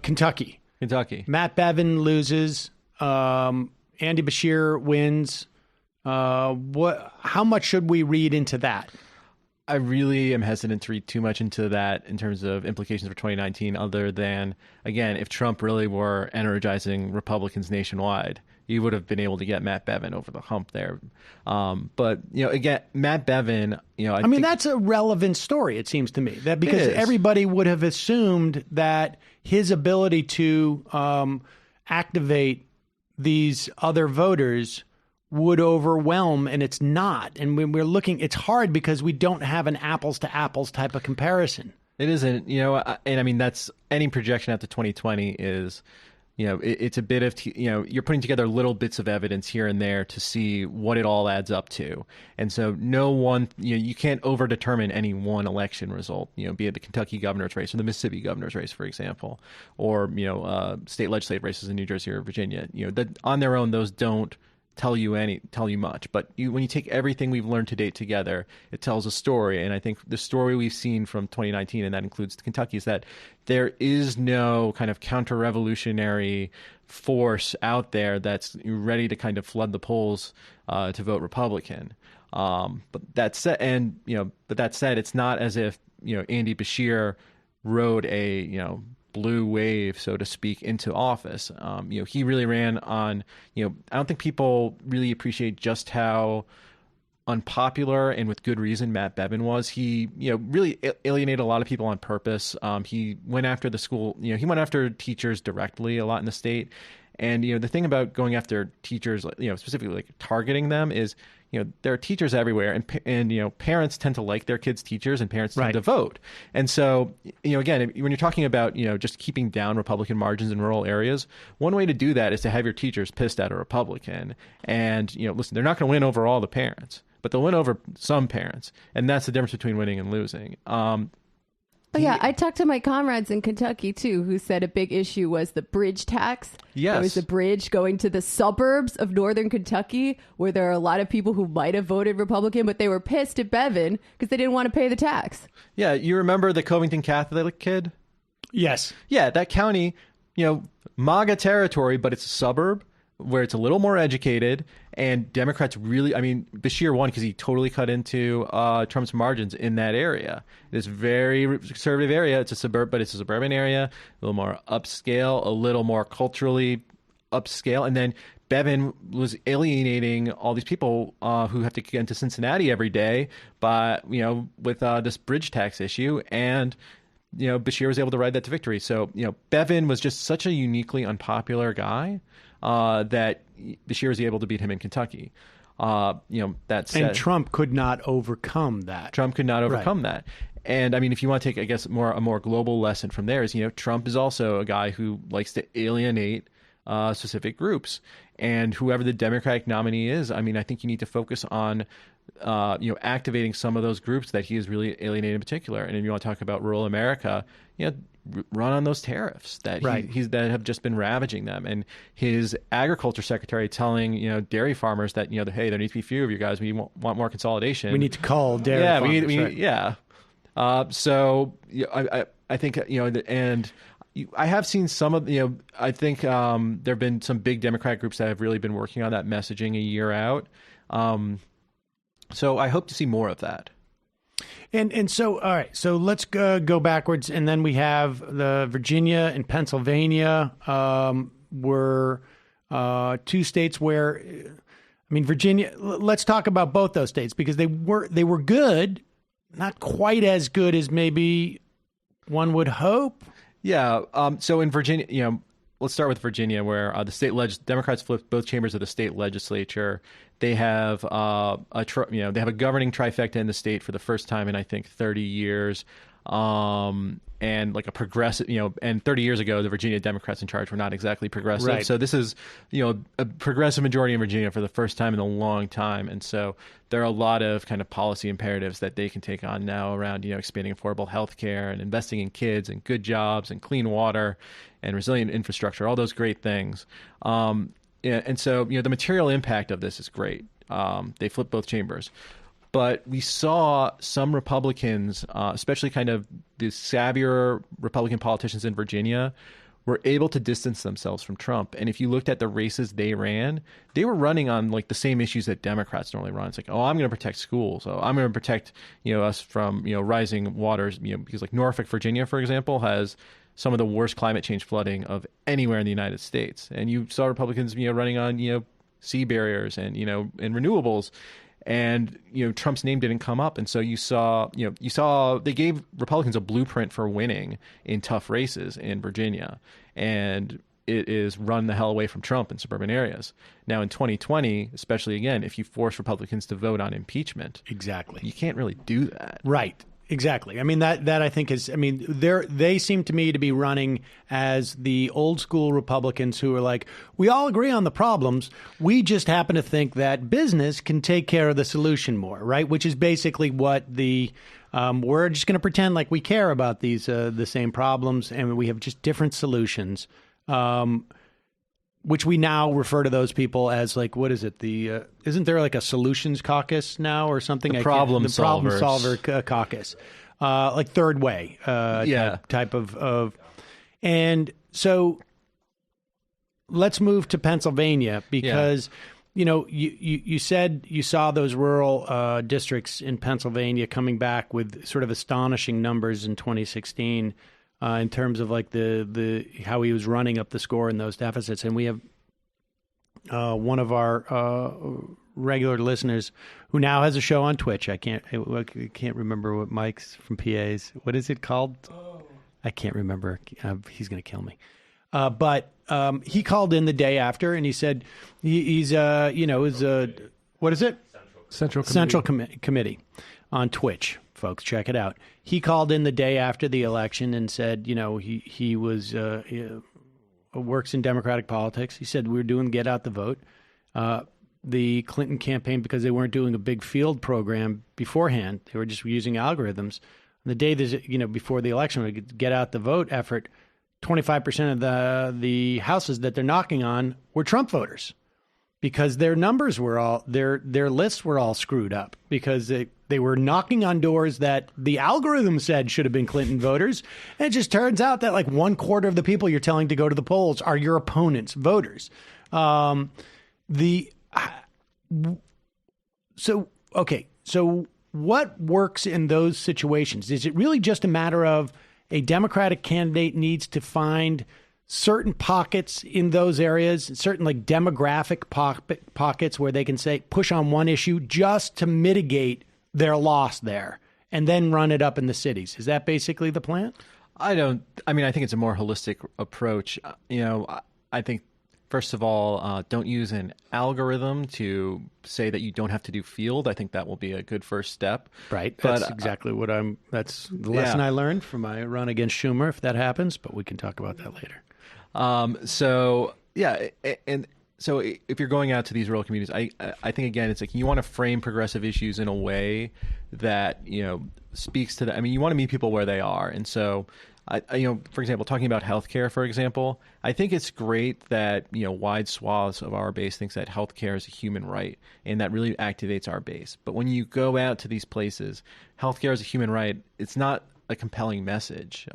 Speaker 3: Kentucky. Matt Bevin loses. Andy Beshear wins. How much should we read into that?
Speaker 6: I really am hesitant to read too much into that in terms of implications for 2019, other than, again, if Trump really were energizing Republicans nationwide, you would have been able to get Matt Bevin over the hump there. But, again, Matt Bevin, I think
Speaker 3: that's a relevant story, it seems to me, that because everybody would have assumed that his ability to activate these other voters would overwhelm, and it's not. And when we're looking, it's hard because we don't have an apples to apples type of comparison.
Speaker 6: It isn't, and I mean, that's any projection out to 2020 is, it's a bit of, you're putting together little bits of evidence here and there to see what it all adds up to. And so no one, you can't overdetermine any one election result, be it the Kentucky governor's race or the Mississippi governor's race, for example, or, state legislative races in New Jersey or Virginia, that on their own, those don't tell you much. But when you take everything we've learned to date together, it tells a story. And I think the story we've seen from 2019, and that includes Kentucky, is that there is no kind of counter-revolutionary force out there that's ready to kind of flood the polls to vote Republican. But that said, it's not as if Andy Beshear rode a blue wave, so to speak, into office. He really ran on, I don't think people really appreciate just how unpopular, and with good reason, Matt Bevin was. He, really alienated a lot of people on purpose. He went after the school, he went after teachers directly a lot in the state. And, the thing about going after teachers, specifically like targeting them is, there are teachers everywhere, and parents tend to like their kids' teachers, and parents tend to vote. And so, again, when you're talking about, just keeping down Republican margins in rural areas, one way to do that is to have your teachers pissed at a Republican. And, listen, they're not going to win over all the parents, but they'll win over some parents. And that's the difference between winning and losing.
Speaker 7: I talked to my comrades in Kentucky, too, who said a big issue was the bridge tax.
Speaker 6: Yes.
Speaker 7: There was a bridge going to the suburbs of northern Kentucky where there are a lot of people who might have voted Republican, but they were pissed at Bevin because they didn't want to pay the tax.
Speaker 6: Yeah, you remember the Covington Catholic kid?
Speaker 3: Yes.
Speaker 6: Yeah, that county, MAGA territory, but it's a suburb where it's a little more educated, and Democrats really, Beshear won because he totally cut into Trump's margins in that area. It's a very conservative area. It's a suburban area, a little more upscale, a little more culturally upscale. And then Bevin was alienating all these people who have to get into Cincinnati every day by, with this bridge tax issue. And Beshear was able to ride that to victory. So, Bevin was just such a uniquely unpopular guy that Beshear was able to beat him in Kentucky. That said,
Speaker 3: and Trump could not overcome that.
Speaker 6: Trump could not overcome that. And I mean, if you want to take, I guess, a more global lesson from there is, Trump is also a guy who likes to alienate specific groups. And whoever the Democratic nominee is, I mean, I think you need to focus on, activating some of those groups that he is really alienating in particular. And if you want to talk about rural America, run on those tariffs that that have just been ravaging them. And his agriculture secretary telling, dairy farmers that, hey, there needs to be fewer of you guys. We want more consolidation.
Speaker 3: We need to call dairy farmers.
Speaker 6: I think, and I have seen some of, I think there have been some big Democratic groups that have really been working on that messaging a year out. So I hope to see more of that.
Speaker 3: And so, all right, so let's go backwards. And then we have the Virginia and Pennsylvania were two states where, I mean, Virginia, let's talk about both those states because they were good, not quite as good as maybe one would hope.
Speaker 6: Yeah. So in Virginia, let's start with Virginia, where the Democrats flipped both chambers of the state legislature. They have they have a governing trifecta in the state for the first time in I think 30 years, and like a progressive, and 30 years ago the Virginia Democrats in charge were not exactly progressive.
Speaker 3: Right.
Speaker 6: So this is a progressive majority in Virginia for the first time in a long time, and so there are a lot of kind of policy imperatives that they can take on now around expanding affordable health care and investing in kids and good jobs and clean water and resilient infrastructure, all those great things. And so, the material impact of this is great. They flipped both chambers. But we saw some Republicans, especially kind of the savvier Republican politicians in Virginia, were able to distance themselves from Trump. And if you looked at the races they ran, they were running on like the same issues that Democrats normally run. It's like, oh, I'm going to protect schools. Oh, I'm going to protect, us from, rising waters, because like Norfolk, Virginia, for example, has some of the worst climate change flooding of anywhere in the United States. And you saw Republicans, running on, sea barriers and, and renewables. And, Trump's name didn't come up. And so you saw they gave Republicans a blueprint for winning in tough races in Virginia. And it is run the hell away from Trump in suburban areas. Now in 2020, especially again, if you force Republicans to vote on impeachment,
Speaker 3: exactly,
Speaker 6: you can't really do that.
Speaker 3: Right. Exactly. I mean, that I think is, I mean, they seem to me to be running as the old school Republicans who are like, we all agree on the problems. We just happen to think that business can take care of the solution more. Right. Which is basically what we're just going to pretend like we care about these the same problems and we have just different solutions. Which we now refer to those people as like, what is it? Isn't there like a solutions caucus now or something?
Speaker 6: The problem
Speaker 3: solver caucus, like third way, type of. And so let's move to Pennsylvania because, you said you saw those rural districts in Pennsylvania coming back with sort of astonishing numbers in 2016. In terms of like the how he was running up the score in those deficits, and we have one of our regular listeners who now has a show on Twitch. I can't remember what Mike's from PA's. What is it called? I can't remember. He's going to kill me. But he called in the day after, and he said he's what is it? Central Committee on Twitch. Folks, check it out. He called in the day after the election and said, he was works in Democratic politics. He said we were doing get out the vote. The Clinton campaign, because they weren't doing a big field program beforehand, they were just using algorithms. On the day before the election, we could get out the vote effort. 25% of the houses that they're knocking on were Trump voters. Because their numbers were all their lists were all screwed up because they were knocking on doors that the algorithm said should have been Clinton voters. And it just turns out that like 1/4 of the people you're telling to go to the polls are your opponent's voters. So what works in those situations? Is it really just a matter of a Democratic candidate needs to find certain pockets in those areas, certain like demographic pockets where they can say push on one issue just to mitigate their loss there and then run it up in the cities? Is that basically the plan?
Speaker 6: I think it's a more holistic approach. I think first of all, don't use an algorithm to say that you don't have to do field. I think that will be a good first step.
Speaker 3: Right.
Speaker 6: But,
Speaker 3: That's exactly what that's the lesson I learned from my run against Schumer, if that happens, but we can talk about that later.
Speaker 6: So if you're going out to these rural communities, I think, again, it's like you want to frame progressive issues in a way that, speaks to the, I mean, you want to meet people where they are. And so, for example, talking about healthcare, for example, I think it's great that, wide swaths of our base thinks that healthcare is a human right, and that really activates our base. But when you go out to these places, healthcare is a human right. It's not a compelling message.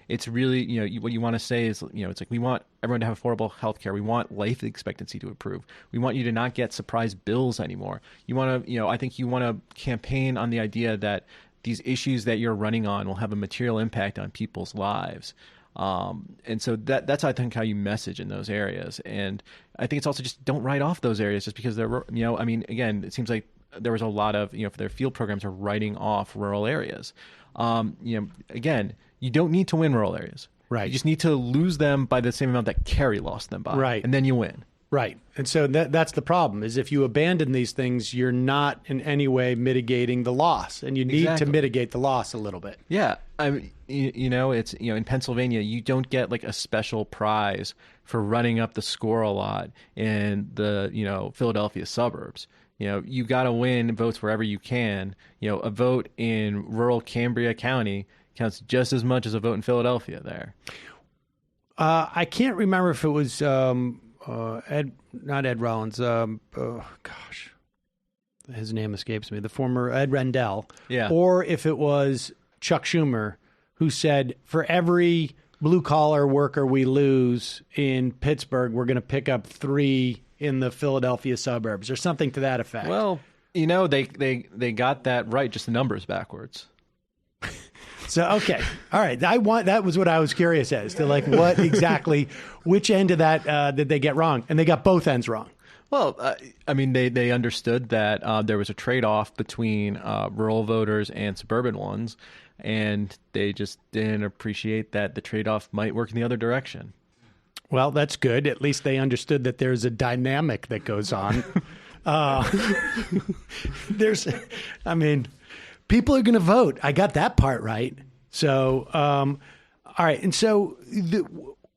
Speaker 6: It's really, what you want to say is, it's like we want everyone to have affordable healthcare. We want life expectancy to improve. We want you to not get surprise bills anymore. You want to, I think you want to campaign on the idea that these issues that you're running on will have a material impact on people's lives. And so that's, I think, how you message in those areas. And I think it's also just don't write off those areas just because they're, again, it seems like there was a lot of, for their field programs are writing off rural areas. Again, you don't need to win rural areas.
Speaker 3: Right.
Speaker 6: You just need to lose them by the same amount that Kerry lost them by.
Speaker 3: Right.
Speaker 6: And then you win.
Speaker 3: Right. And so that's the problem, is if you abandon these things, you're not in any way mitigating the loss, and you need to mitigate the loss a little bit.
Speaker 6: Yeah. I mean, it's, in Pennsylvania, you don't get like a special prize for running up the score a lot in the, Philadelphia suburbs. You got to win votes wherever you can. A vote in rural Cambria County counts just as much as a vote in Philadelphia there.
Speaker 3: I can't remember if it was not Ed Rollins. His name escapes me. The former Ed Rendell.
Speaker 6: Yeah.
Speaker 3: Or if it was Chuck Schumer, who said, for every blue-collar worker we lose in Pittsburgh, we're going to pick up 3 in the Philadelphia suburbs, or something to that effect.
Speaker 6: Well, they got that right, just the numbers backwards.
Speaker 3: So, okay. All right. That was what I was curious as to, like, what exactly, which end of that did they get wrong? And they got both ends wrong.
Speaker 6: Well, they understood that there was a trade-off between rural voters and suburban ones, and they just didn't appreciate that the trade-off might work in the other direction.
Speaker 3: Well, that's good. At least they understood that there's a dynamic that goes on. People are going to vote. I got that part right. So, all right. And so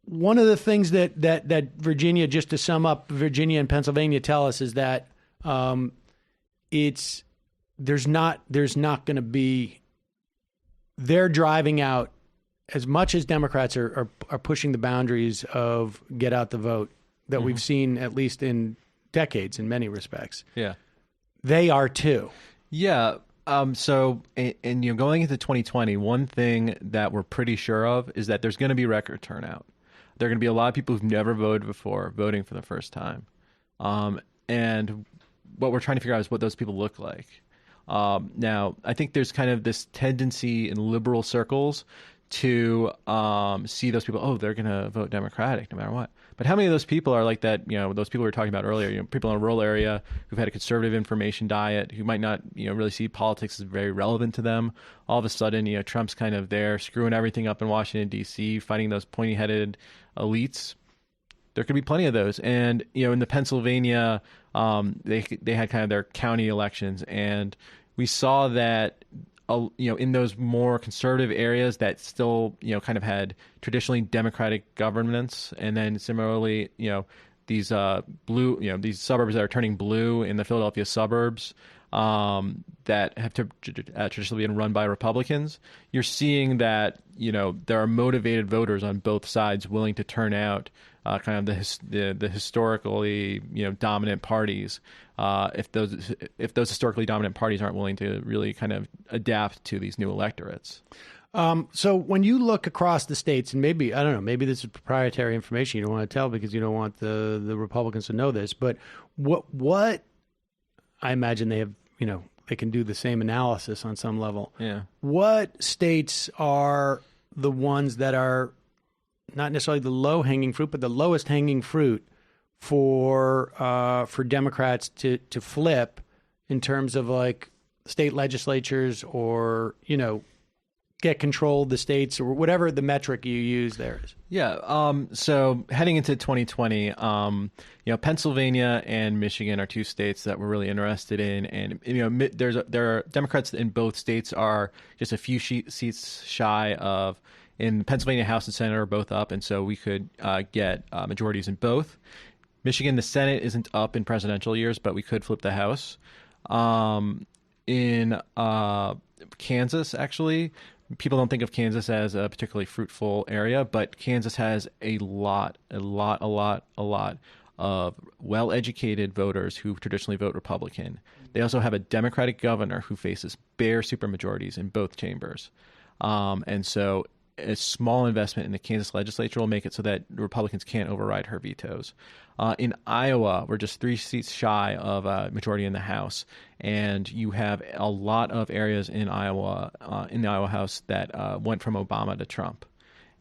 Speaker 3: one of the things that Virginia, just to sum up, Virginia and Pennsylvania tell us is that there's not going to be, they're driving out, as much as Democrats are pushing the boundaries of get out the vote that we've seen, at least in decades in many respects.
Speaker 6: Yeah.
Speaker 3: They are too.
Speaker 6: Yeah. So going into 2020, one thing that we're pretty sure of is that there's going to be record turnout. There are going to be a lot of people who've never voted before voting for the first time. And what we're trying to figure out is what those people look like. Now, I think there's kind of this tendency in liberal circles to see those people, they're going to vote Democratic no matter what. But how many of those people are like that, those people we were talking about earlier, people in a rural area who've had a conservative information diet, who might not, really see politics as very relevant to them. All of a sudden, Trump's kind of there screwing everything up in Washington, D.C., fighting those pointy-headed elites. There could be plenty of those. And, in the Pennsylvania, they had kind of their county elections, and we saw that in those more conservative areas that still, kind of had traditionally Democratic governments, and then similarly, these blue, these suburbs that are turning blue in the Philadelphia suburbs that have traditionally been run by Republicans, you're seeing that, there are motivated voters on both sides willing to turn out kind of the historically, dominant parties. If those historically dominant parties aren't willing to really kind of adapt to these new electorates.
Speaker 3: So when you look across the states, and maybe, I don't know, maybe this is proprietary information you don't want to tell because you don't want the Republicans to know this, but what I imagine they have, they can do the same analysis on some level.
Speaker 6: Yeah.
Speaker 3: What states are the ones that are not necessarily the low-hanging fruit, but the lowest-hanging fruit for Democrats to flip in terms of like state legislatures or, get control of the states, or whatever the metric you use there is?
Speaker 6: Yeah. So heading into 2020, Pennsylvania and Michigan are two states that we're really interested in, and there are Democrats in both states are just a few seats shy of. In Pennsylvania, House and Senate are both up, and so we could get majorities in both. Michigan, the Senate isn't up in presidential years, but we could flip the House. In Kansas, actually, people don't think of Kansas as a particularly fruitful area, but Kansas has a lot of well-educated voters who traditionally vote Republican. They also have a Democratic governor who faces bare supermajorities in both chambers. And so a small investment in the Kansas legislature will make it so that Republicans can't override her vetoes. In Iowa, we're just 3 seats shy of a majority in the House, and you have a lot of areas in Iowa, in the Iowa House, that went from Obama to Trump,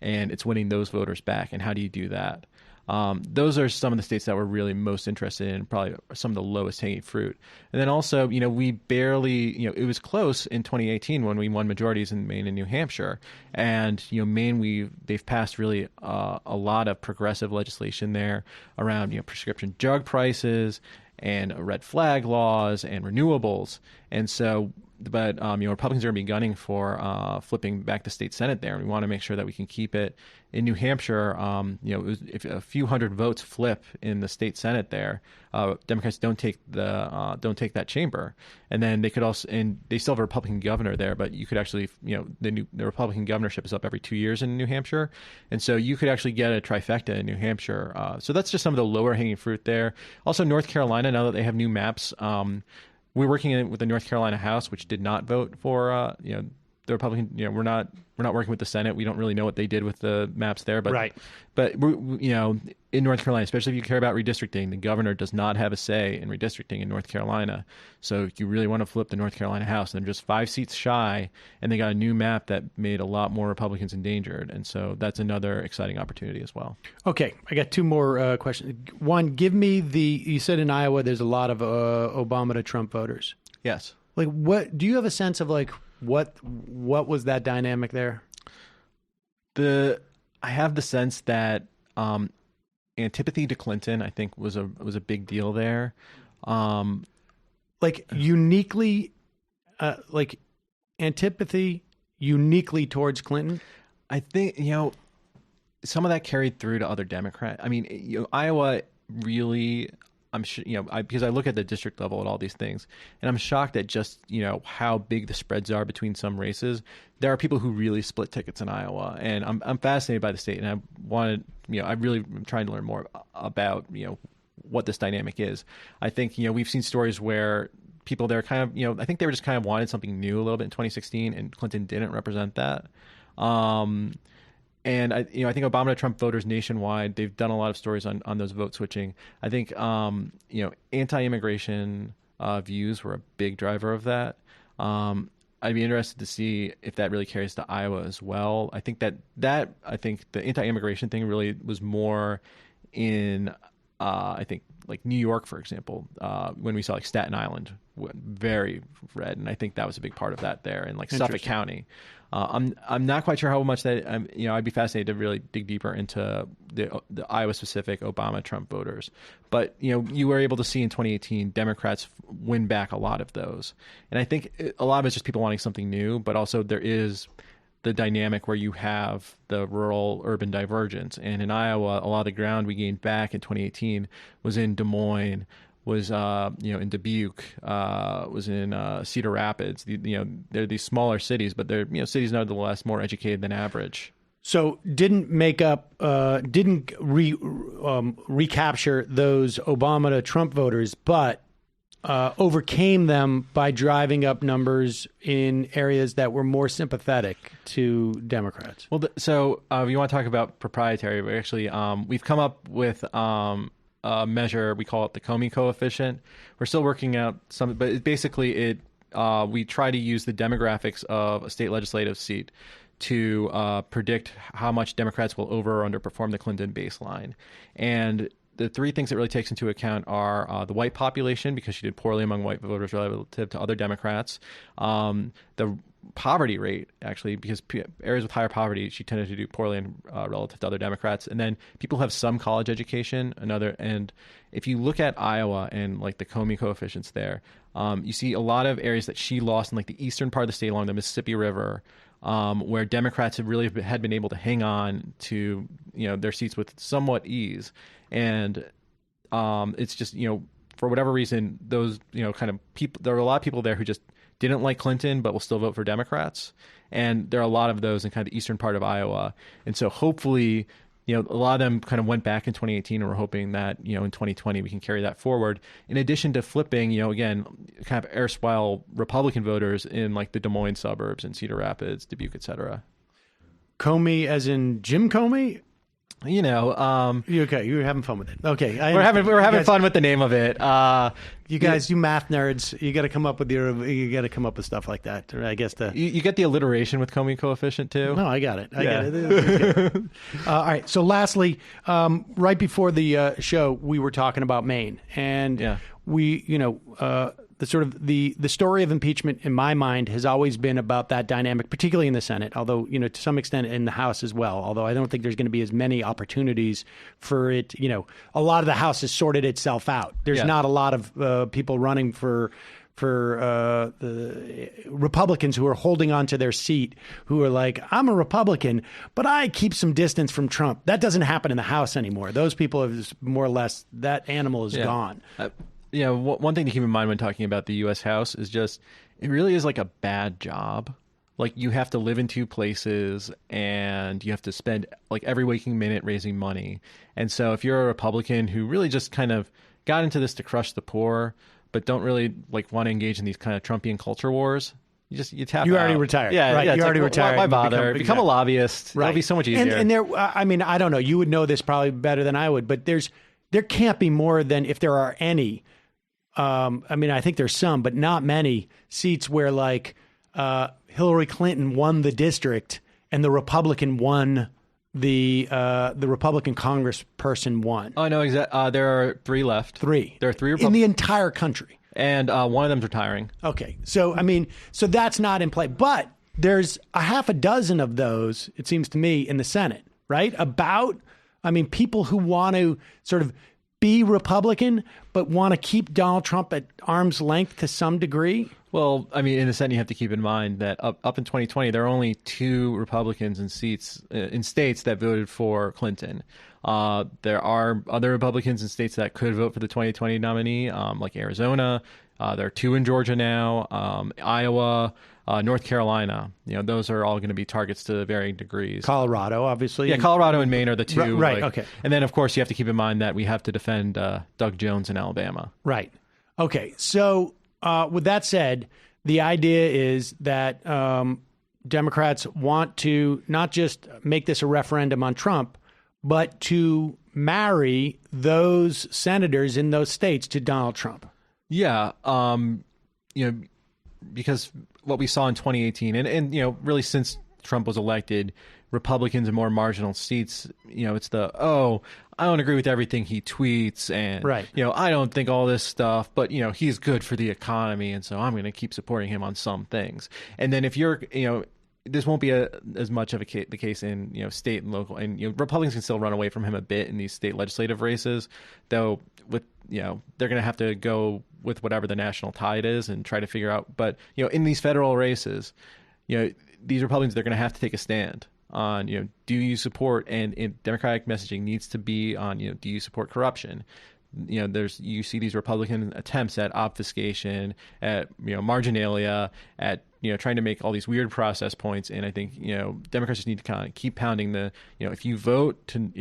Speaker 6: and it's winning those voters back. And how do you do that? Those are some of the states that we're really most interested in, probably some of the lowest hanging fruit. And then also, we barely, it was close in 2018 when we won majorities in Maine and New Hampshire. And, Maine, they've passed really a lot of progressive legislation there around, prescription drug prices and red flag laws and renewables. And so, but Republicans are going to be gunning for flipping back the state Senate there, and we want to make sure that we can keep it. In New Hampshire, if a few hundred votes flip in the state Senate there, Democrats don't take that chamber, and then they could also, and they still have a Republican governor there, but you could actually, the Republican governorship is up every 2 years in New Hampshire, and so you could actually get a trifecta in New Hampshire. So that's just some of the lower hanging fruit there. Also, North Carolina, now that they have new maps. We're working with the North Carolina House, which did not vote for, the Republican. We're not working with the Senate. We don't really know what they did with the maps there. But
Speaker 3: right.
Speaker 6: But in North Carolina, especially if you care about redistricting, the governor does not have a say in redistricting in North Carolina. So you really want to flip the North Carolina House, and they're just 5 seats shy, and they got a new map that made a lot more Republicans endangered, and so that's another exciting opportunity as well. Okay,
Speaker 3: I got 2 more questions. One, give me you said in Iowa there's a lot of Obama to Trump voters.
Speaker 6: Yes.
Speaker 3: What do you have a sense of what was that dynamic there?
Speaker 6: I have the sense that antipathy to Clinton, I think, was a big deal there.
Speaker 3: Uniquely, antipathy uniquely towards Clinton.
Speaker 6: I think some of that carried through to other Democrats. I mean, Iowa really. I'm sure, because I look at the district level at all these things, and I'm shocked at just, how big the spreads are between some races. There are people who really split tickets in Iowa, and I'm fascinated by the state, and I really am trying to learn more about, what this dynamic is. I think, we've seen stories where people there kind of, I think they were just kind of wanted something new a little bit in 2016, and Clinton didn't represent that. And I think Obama to Trump voters nationwide, they've done a lot of stories on those vote switching. I think, anti-immigration views were a big driver of that. I'd be interested to see if that really carries to Iowa as well. I think that I think the anti-immigration thing really was more in, like New York, for example, when we saw Staten Island went very red, and I think that was a big part of that there, and Suffolk County. I'm not quite sure how much that I'd be fascinated to really dig deeper into the Iowa specific Obama Trump voters, but you were able to see in 2018 Democrats win back a lot of those, and I think a lot of it's just people wanting something new, but also there is the dynamic where you have the rural urban divergence, and in Iowa a lot of the ground we gained back in 2018 was in Des Moines, was in Dubuque, was in Cedar Rapids. They're these smaller cities, but they're cities nonetheless more educated than average.
Speaker 3: So didn't recapture those Obama to Trump voters, but overcame them by driving up numbers in areas that were more sympathetic to Democrats.
Speaker 6: Well, so if you want to talk about proprietary, we actually we've come up with a measure, we call it the Comey coefficient. We're still working out some, but basically we try to use the demographics of a state legislative seat to predict how much Democrats will over or underperform the Clinton baseline. And the three things it really takes into account are the white population, because she did poorly among white voters relative to other Democrats. The poverty rate, actually, because areas with higher poverty, she tended to do poorly relative to other Democrats. And then people who have some college education, and if you look at Iowa and like the Comey coefficients there, you see a lot of areas that she lost in like the eastern part of the state along the Mississippi River, where Democrats had been able to hang on to their seats with somewhat ease. And it's just for whatever reason, those kind of people, there are a lot of people there who just didn't like Clinton but will still vote for Democrats, and there are a lot of those in kind of the eastern part of Iowa. And so hopefully a lot of them kind of went back in 2018, and we're hoping that in 2020 we can carry that forward, in addition to flipping again kind of erstwhile Republican voters in like the Des Moines suburbs and Cedar Rapids, Dubuque, etc.
Speaker 3: Comey as in Jim Comey?
Speaker 6: Okay,
Speaker 3: you're having fun with it. Okay,
Speaker 6: we're having fun with the name of it.
Speaker 3: You guys, you math nerds, you got to come up with stuff like that. I guess
Speaker 6: you get the alliteration with Comey coefficient too.
Speaker 3: No, I got it. I got it. All right. So, lastly, right before the show, we were talking about Maine, and we, the sort of the story of impeachment in my mind has always been about that dynamic, particularly in the Senate, although, to some extent in the House as well, although I don't think there's going to be as many opportunities for it. A lot of the House has sorted itself out. There's not a lot of people running for the Republicans who are holding on to their seat, who are like, I'm a Republican, but I keep some distance from Trump. That doesn't happen in the House anymore. Those people have more or less, that animal is gone.
Speaker 6: One thing to keep in mind when talking about the U.S. House is just, it really is like a bad job. Like, you have to live in two places and you have to spend like every waking minute raising money. And so if you're a Republican who really just kind of got into this to crush the poor, but don't really like want to engage in these kind of Trumpian culture wars, you tap
Speaker 3: You
Speaker 6: out.
Speaker 3: already retired.
Speaker 6: Yeah,
Speaker 3: right. You already
Speaker 6: like,
Speaker 3: retired.
Speaker 6: Why bother? Become a lobbyist.
Speaker 3: Right.
Speaker 6: It'll be so much easier.
Speaker 3: And there, I mean, I don't know. You would know this probably better than I would, but there can't be more than, if there are any, I mean, I think there's some, but not many seats where like Hillary Clinton won the district and the Republican won the Republican congressperson won.
Speaker 6: Oh, no, exactly. There are three left.
Speaker 3: Three.
Speaker 6: There are three
Speaker 3: in the entire country.
Speaker 6: And one of them's retiring.
Speaker 3: Okay. So, I mean, so that's not in play. But there's a half a dozen of those, it seems to me, in the Senate, right? People who want to sort of be Republican, but want to keep Donald Trump at arm's length to some degree.
Speaker 6: Well, I mean, in the Senate, you have to keep in mind that up in 2020, there are only 2 Republicans in seats in states that voted for Clinton. There are other Republicans in states that could vote for the 2020 nominee, like Arizona. There are 2 in Georgia now, Iowa, North Carolina. Those are all going to be targets to varying degrees.
Speaker 3: Colorado, obviously.
Speaker 6: Yeah, Colorado and Maine are the 2.
Speaker 3: Right, okay.
Speaker 6: And then, of course, you have to keep in mind that we have to defend Doug Jones in Alabama.
Speaker 3: Right. Okay. So with that said, the idea is that Democrats want to not just make this a referendum on Trump, but to marry those senators in those states to Donald Trump. Yeah.
Speaker 6: Because what we saw in 2018 and really since Trump was elected, Republicans in more marginal seats, it's I don't agree with everything he tweets, and
Speaker 3: right.
Speaker 6: I don't think all this stuff, but he's good for the economy, and so I'm going to keep supporting him on some things. And then if you're, this won't be as much of the case in state and local, and Republicans can still run away from him a bit in these state legislative races, though. With they're going to have to go with whatever the national tide is and try to figure out. But in these federal races, these Republicans, they're going to have to take a stand on do you support, and Democratic messaging needs to be on do you support corruption. You see these Republican attempts at obfuscation, at marginalia, at trying to make all these weird process points, and I think Democrats just need to kind of keep pounding the if you vote to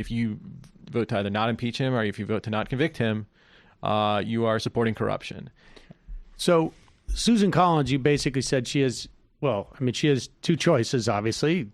Speaker 6: either not impeach him or if you vote to not convict him, you are supporting corruption.
Speaker 3: So Susan Collins, you basically said she has. Well, I mean, she has 2 choices, obviously,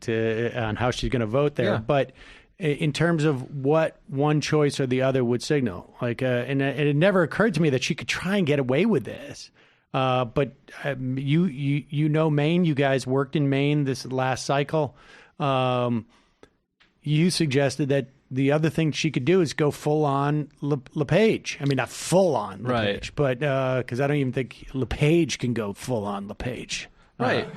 Speaker 3: on how she's going to vote there. Yeah. But in terms of what one choice or the other would signal, and it never occurred to me that she could try and get away with this. But you know Maine. You guys worked in Maine this last cycle. You suggested that the other thing she could do is go full on LePage. I mean, not full on LePage, but because I don't even think LePage can go full on LePage.
Speaker 6: Right.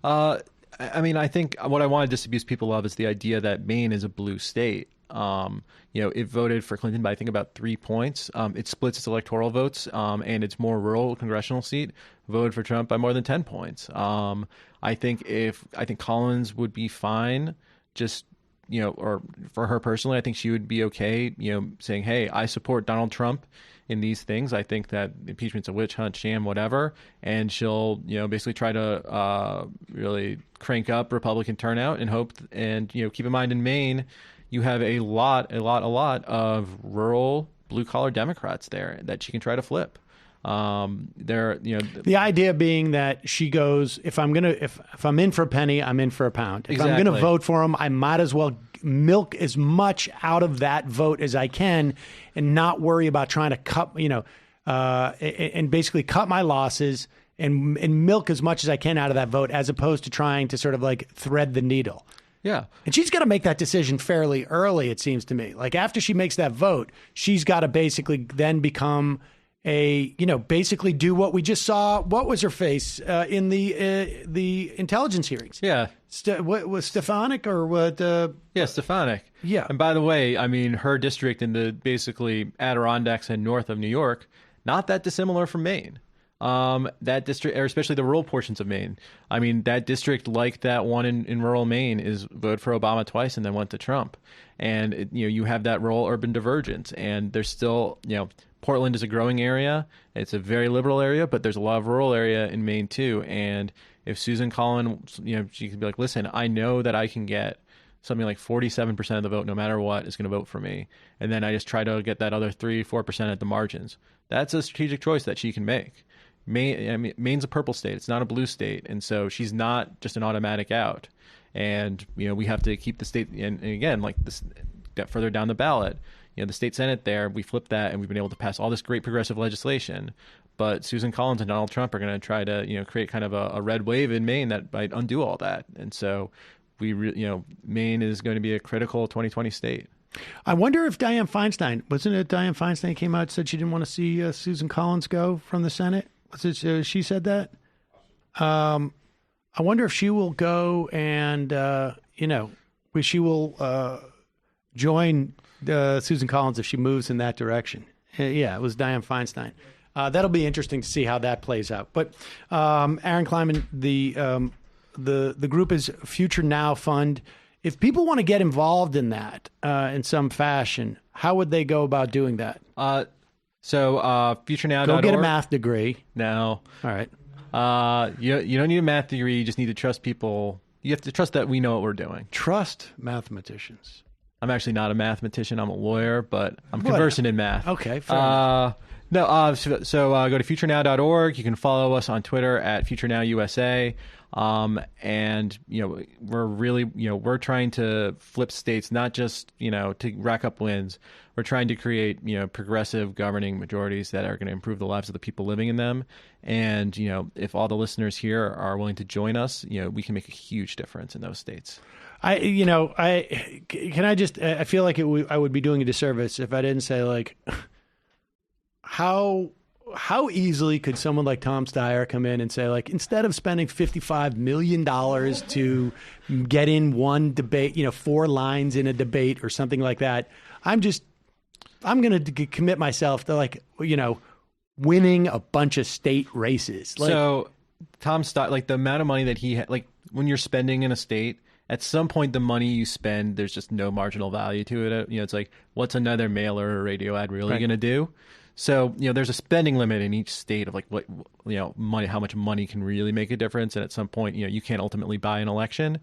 Speaker 6: I mean, I think what I want to disabuse people of is the idea that Maine is a blue state. It voted for Clinton by I think about 3 points. It splits its electoral votes, and its more rural congressional seat voted for Trump by more than 10 points. I think Collins would be fine, just or for her personally, I think she would be okay, saying, "Hey, I support Donald Trump in these things. I think that impeachment's a witch hunt, sham, whatever," and she'll basically try to really crank up Republican turnout and hope and keep in mind in Maine. You have a lot of rural blue collar Democrats there that she can try to flip.
Speaker 3: The idea being that she goes, if I'm in for a penny, I'm in for a pound. If
Speaker 6: Exactly.
Speaker 3: I'm going to vote for him, I might as well milk as much out of that vote as I can, and not worry about trying to cut, and basically cut my losses and milk as much as I can out of that vote, as opposed to trying to sort of like thread the needle.
Speaker 6: Yeah.
Speaker 3: And she's got to make that decision fairly early, it seems to me. Like after she makes that vote, she's got to basically then become basically do what we just saw. What was her face in the intelligence hearings?
Speaker 6: Yeah.
Speaker 3: What was Stefanik or what?
Speaker 6: Yeah, Stefanik.
Speaker 3: Yeah.
Speaker 6: And by the way, I mean, her district in the basically Adirondacks and north of New York, not that dissimilar from Maine. That district, or especially the rural portions of Maine. I mean, that district, like that one in rural Maine, is voted for Obama twice and then went to Trump. And, you have that rural urban divergence. And there's still, Portland is a growing area. It's a very liberal area, but there's a lot of rural area in Maine too. And if Susan Collins, she could be like, listen, I know that I can get something like 47% of the vote, no matter what, is going to vote for me. And then I just try to get that other 3-4% at the margins. That's a strategic choice that she can make. Maine's a purple state. It's not a blue state. And so she's not just an automatic out. And, we have to keep the state, and again, like this, get further down the ballot, the state Senate there, we flipped that and we've been able to pass all this great progressive legislation. But Susan Collins and Donald Trump are going to try to, create kind of a red wave in Maine that might undo all that. And so Maine is going to be a critical 2020 state.
Speaker 3: I wonder if Dianne Feinstein, wasn't it Dianne Feinstein came out and said she didn't want to see Susan Collins go from the Senate? Was it, she said that? I wonder if she will go and, she will join Susan Collins if she moves in that direction. Yeah, it was Dianne Feinstein. That'll be interesting to see how that plays out. But Aaron Kleinman, the group is Future Now Fund. If people want to get involved in that in some fashion, how would they go about doing that?
Speaker 6: So futurenow.org.
Speaker 3: Go get a math degree.
Speaker 6: No.
Speaker 3: All right.
Speaker 6: You don't need a math degree. You just need to trust people. You have to trust that we know what we're doing.
Speaker 3: Trust mathematicians.
Speaker 6: I'm actually not a mathematician. I'm a lawyer, but I'm conversant in math.
Speaker 3: Okay, fair enough.
Speaker 6: So go to futurenow.org. You can follow us on Twitter at FutureNowUSA. And we're really, we're trying to flip states, not just, to rack up wins. We're trying to create, progressive governing majorities that are going to improve the lives of the people living in them. And, if all the listeners here are willing to join us, we can make a huge difference in those states.
Speaker 3: I feel like I would be doing a disservice if I didn't say, like, how easily could someone like Tom Steyer come in and say, like, instead of spending $55 million to get in one debate, 4 lines in a debate or something like that, I'm going to commit myself to, like, winning a bunch of state races. Like,
Speaker 6: so Tom Steyer, like, the amount of money that he had, like, when you're spending in a state, at some point, the money you spend, there's just no marginal value to it. It's like, what's another mailer or radio ad really going to do? So, there's a spending limit in each state of, like, what, money, how much money can really make a difference. And at some point, you can't ultimately buy an election.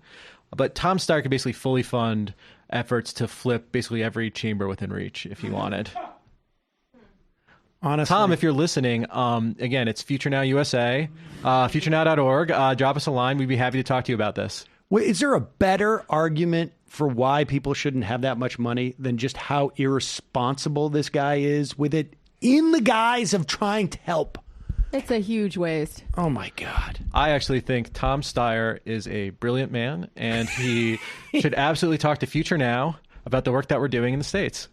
Speaker 6: But Tom Steyer could basically fully fund efforts to flip basically every chamber within reach if he wanted.
Speaker 3: Honestly.
Speaker 6: Tom, if you're listening, again, it's Future Now USA, futurenow.org. Drop us a line. We'd be happy to talk to you about this.
Speaker 3: Wait, is there a better argument for why people shouldn't have that much money than just how irresponsible this guy is with it in the guise of trying to help?
Speaker 7: It's a huge waste.
Speaker 3: Oh, my God.
Speaker 6: I actually think Tom Steyer is a brilliant man, and he should absolutely talk to Future Now. about the work that we're doing in the States.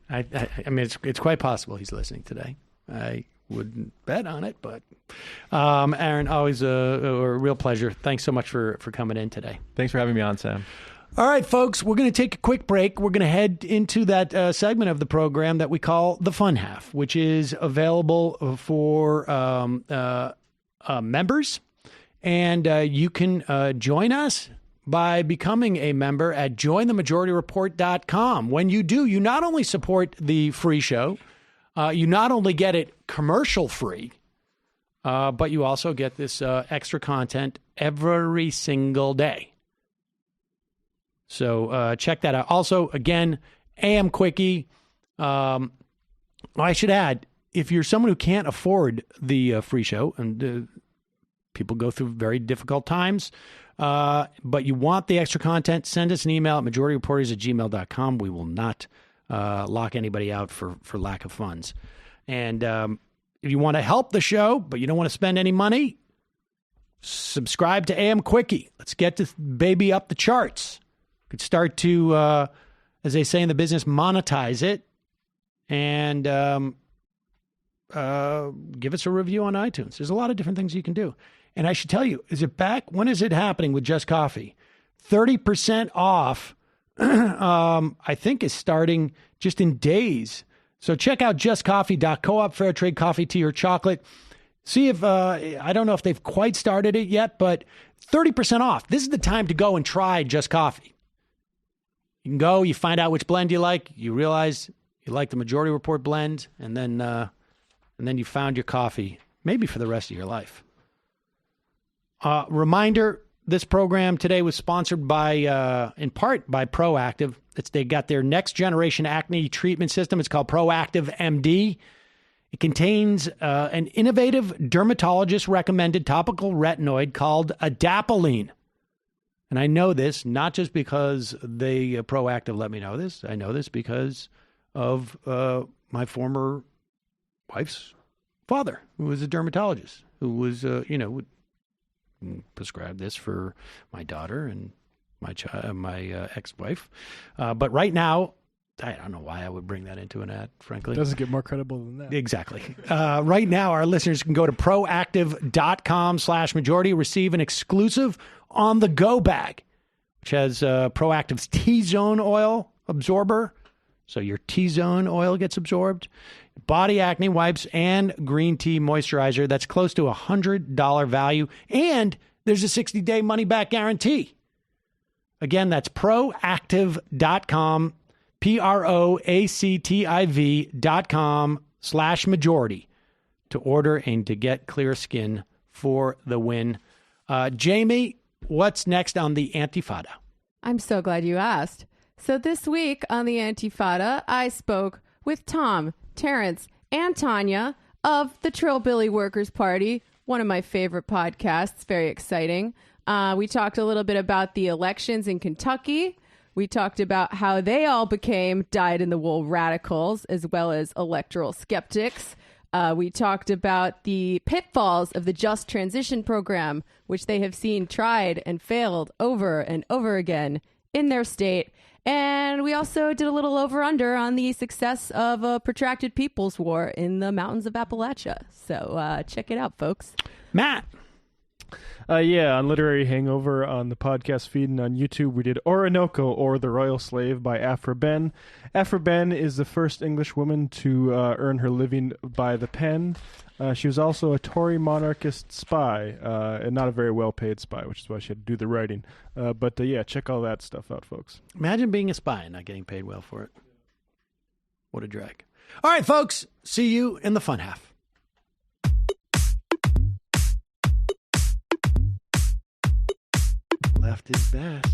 Speaker 3: I mean, it's quite possible he's listening today. I wouldn't bet on it, but Aaron, always a real pleasure. Thanks so much for coming in today.
Speaker 6: Thanks for having me on, Sam.
Speaker 3: All right, folks, we're going to take a quick break. We're going to head into that segment of the program that we call the Fun Half, which is available for members. And you can join us by becoming a member at jointhemajorityreport.com. When you do, you not only support the free show, you not only get it commercial free, but you also get this extra content every single day. So check that out. Also, again, AM Quickie. I should add, if you're someone who can't afford the free show, and people go through very difficult times, but you want the extra content, send us an email at majorityreporters@gmail.com. We will not lock anybody out for lack of funds. And if you want to help the show, but you don't want to spend any money, subscribe to AM Quickie. Let's get this baby up the charts. Could start to, as they say in the business, monetize it, and give us a review on iTunes. There's a lot of different things you can do. And I should tell you, is it back? When is it happening with Just Coffee? 30% off, I think, is starting just in days. So check out justcoffee.coop, fair trade coffee, tea, or chocolate. See if, I don't know if they've quite started it yet, but 30% off. This is the time to go and try Just Coffee. You can go, you find out which blend you like, you realize you like the Majority Report blend, and then you found your coffee, maybe for the rest of your life. Reminder, this program today was sponsored by, in part, by Proactive. They got their next generation acne treatment system. It's called Proactive MD. It contains an innovative dermatologist-recommended topical retinoid called adapalene. And I know this not just because they Proactive let me know this. I know this because of my former wife's father, who was a dermatologist, who was, would prescribe this for my daughter and my ex-wife. But right now, I don't know why I would bring that into an ad, frankly.
Speaker 4: It doesn't get more credible than that.
Speaker 3: Exactly. Right now, our listeners can go to proactive.com/majority, receive an exclusive on-the-go bag, which has Proactive's T-Zone oil absorber, so your T-Zone oil gets absorbed, body acne wipes, and green tea moisturizer. That's close to $100 value, and there's a 60-day money-back guarantee. Again, that's proactive.com, proactiv.com/majority to order and to get clear skin for the win. Jamie, what's next on the Antifada?
Speaker 7: I'm so glad you asked. So this week on the Antifada, I spoke with Tom, Terrence, and Tanya of the Trillbilly Workers Party, one of my favorite podcasts. Very exciting. We talked a little bit about the elections in Kentucky. We talked about how they all became dyed-in-the-wool radicals as well as electoral skeptics. We talked about the pitfalls of the Just Transition program, which they have seen tried and failed over and over again in their state. And we also did a little over-under on the success of a protracted People's War in the mountains of Appalachia. So check it out, folks.
Speaker 3: Matt.
Speaker 4: On Literary Hangover on the podcast feed and on YouTube, we did Orinoco, or The Royal Slave by Afra Ben. Afra Ben is the first English woman to earn her living by the pen. She was also a Tory monarchist spy, and not a very well-paid spy, which is why she had to do the writing. But check all that stuff out, folks.
Speaker 3: Imagine being a spy and not getting paid well for it. What a drag. All right, folks, see you in the fun half. Left is best.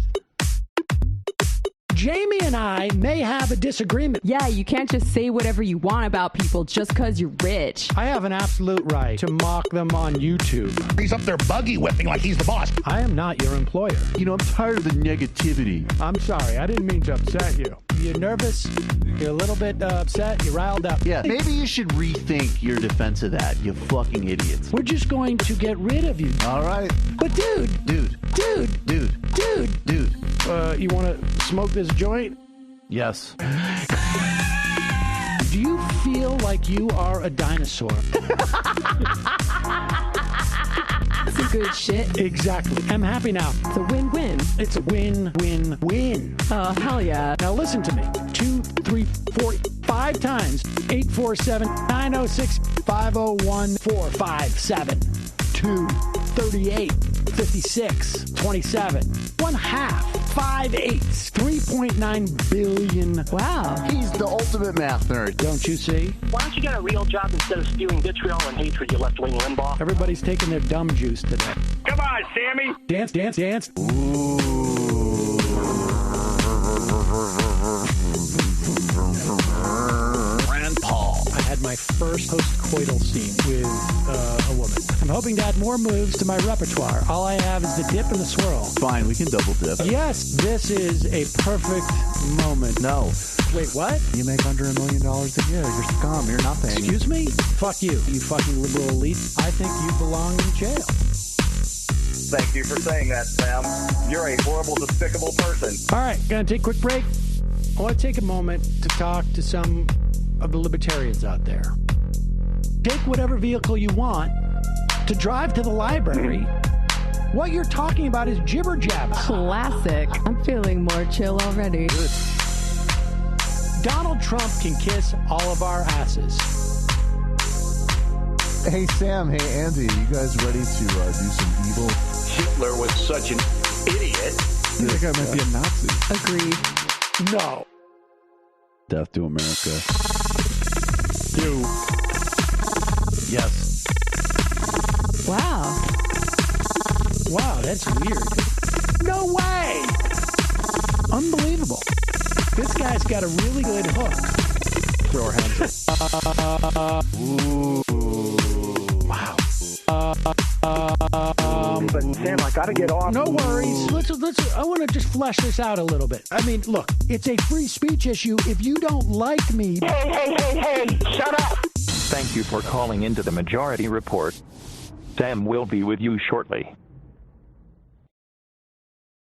Speaker 3: Jamie and I may have a disagreement.
Speaker 7: Yeah, you can't just say whatever you want about people just because you're rich.
Speaker 3: I have an absolute right to mock them on YouTube.
Speaker 2: He's up there buggy whipping like he's the boss.
Speaker 3: I am not your employer.
Speaker 2: You know, I'm tired of the negativity.
Speaker 3: I'm sorry, I didn't mean to upset you. You're nervous? You're a little bit upset? You're riled up?
Speaker 8: Yeah, maybe you should rethink your defense of that, you fucking idiots.
Speaker 3: We're just going to get rid of you.
Speaker 8: All right.
Speaker 3: But dude.
Speaker 8: Dude.
Speaker 3: You want to smoke this joint?
Speaker 8: Yes.
Speaker 3: Do you feel like you are a dinosaur?
Speaker 7: That's some good shit.
Speaker 3: Exactly. I'm happy now.
Speaker 7: It's a win-win.
Speaker 3: It's a win-win-win.
Speaker 7: Oh, hell yeah.
Speaker 3: Now listen to me. 2, 3, 4, 5 times. 847-906-501-457-238 56 27 1/2 5 8s 3.9 billion.
Speaker 7: Wow.
Speaker 8: He's the ultimate math nerd.
Speaker 3: Don't you see?
Speaker 9: Why don't you get a real job instead of spewing vitriol and hatred, you left-wing Limbaugh?
Speaker 3: Everybody's taking their dumb juice today.
Speaker 9: Come on, Sammy!
Speaker 3: Dance, dance, dance.
Speaker 2: Rand Paul.
Speaker 3: I had my first post-coital scene with a woman. I'm hoping to add more moves to my repertoire. All I have is the dip and the swirl.
Speaker 8: Fine, we can double dip.
Speaker 3: Yes, this is a perfect moment.
Speaker 8: No.
Speaker 3: Wait, what?
Speaker 8: You make under $1 million a year. You're scum. You're nothing.
Speaker 3: Excuse me? Fuck you, you fucking liberal elite. I think you belong in jail.
Speaker 10: Thank you for saying that, Sam. You're a horrible, despicable person.
Speaker 3: All right, gonna take a quick break. I want to take a moment to talk to some of the libertarians out there. Take whatever vehicle you want to drive to the library. What you're talking about is jibber jabber.
Speaker 7: Classic. I'm feeling more chill already.
Speaker 3: Donald Trump can kiss all of our asses.
Speaker 11: Hey, Sam. Hey, Andy. You guys ready to do some evil?
Speaker 2: Hitler was such an idiot.
Speaker 11: That guy might be a Nazi.
Speaker 7: Agreed.
Speaker 3: No.
Speaker 8: Death to America.
Speaker 3: You.
Speaker 8: Yes.
Speaker 7: Wow.
Speaker 3: Wow, that's weird. No way! Unbelievable. This guy's got a really good hook. Throw our hands up. Ooh. Wow.
Speaker 9: But Sam, I gotta get off.
Speaker 3: No worries. Let's. I want to just flesh this out a little bit. I mean, look, it's a free speech issue. If you don't like me...
Speaker 9: Hey, shut up!
Speaker 10: Thank you for calling into the Majority Report. Sam will be with you shortly.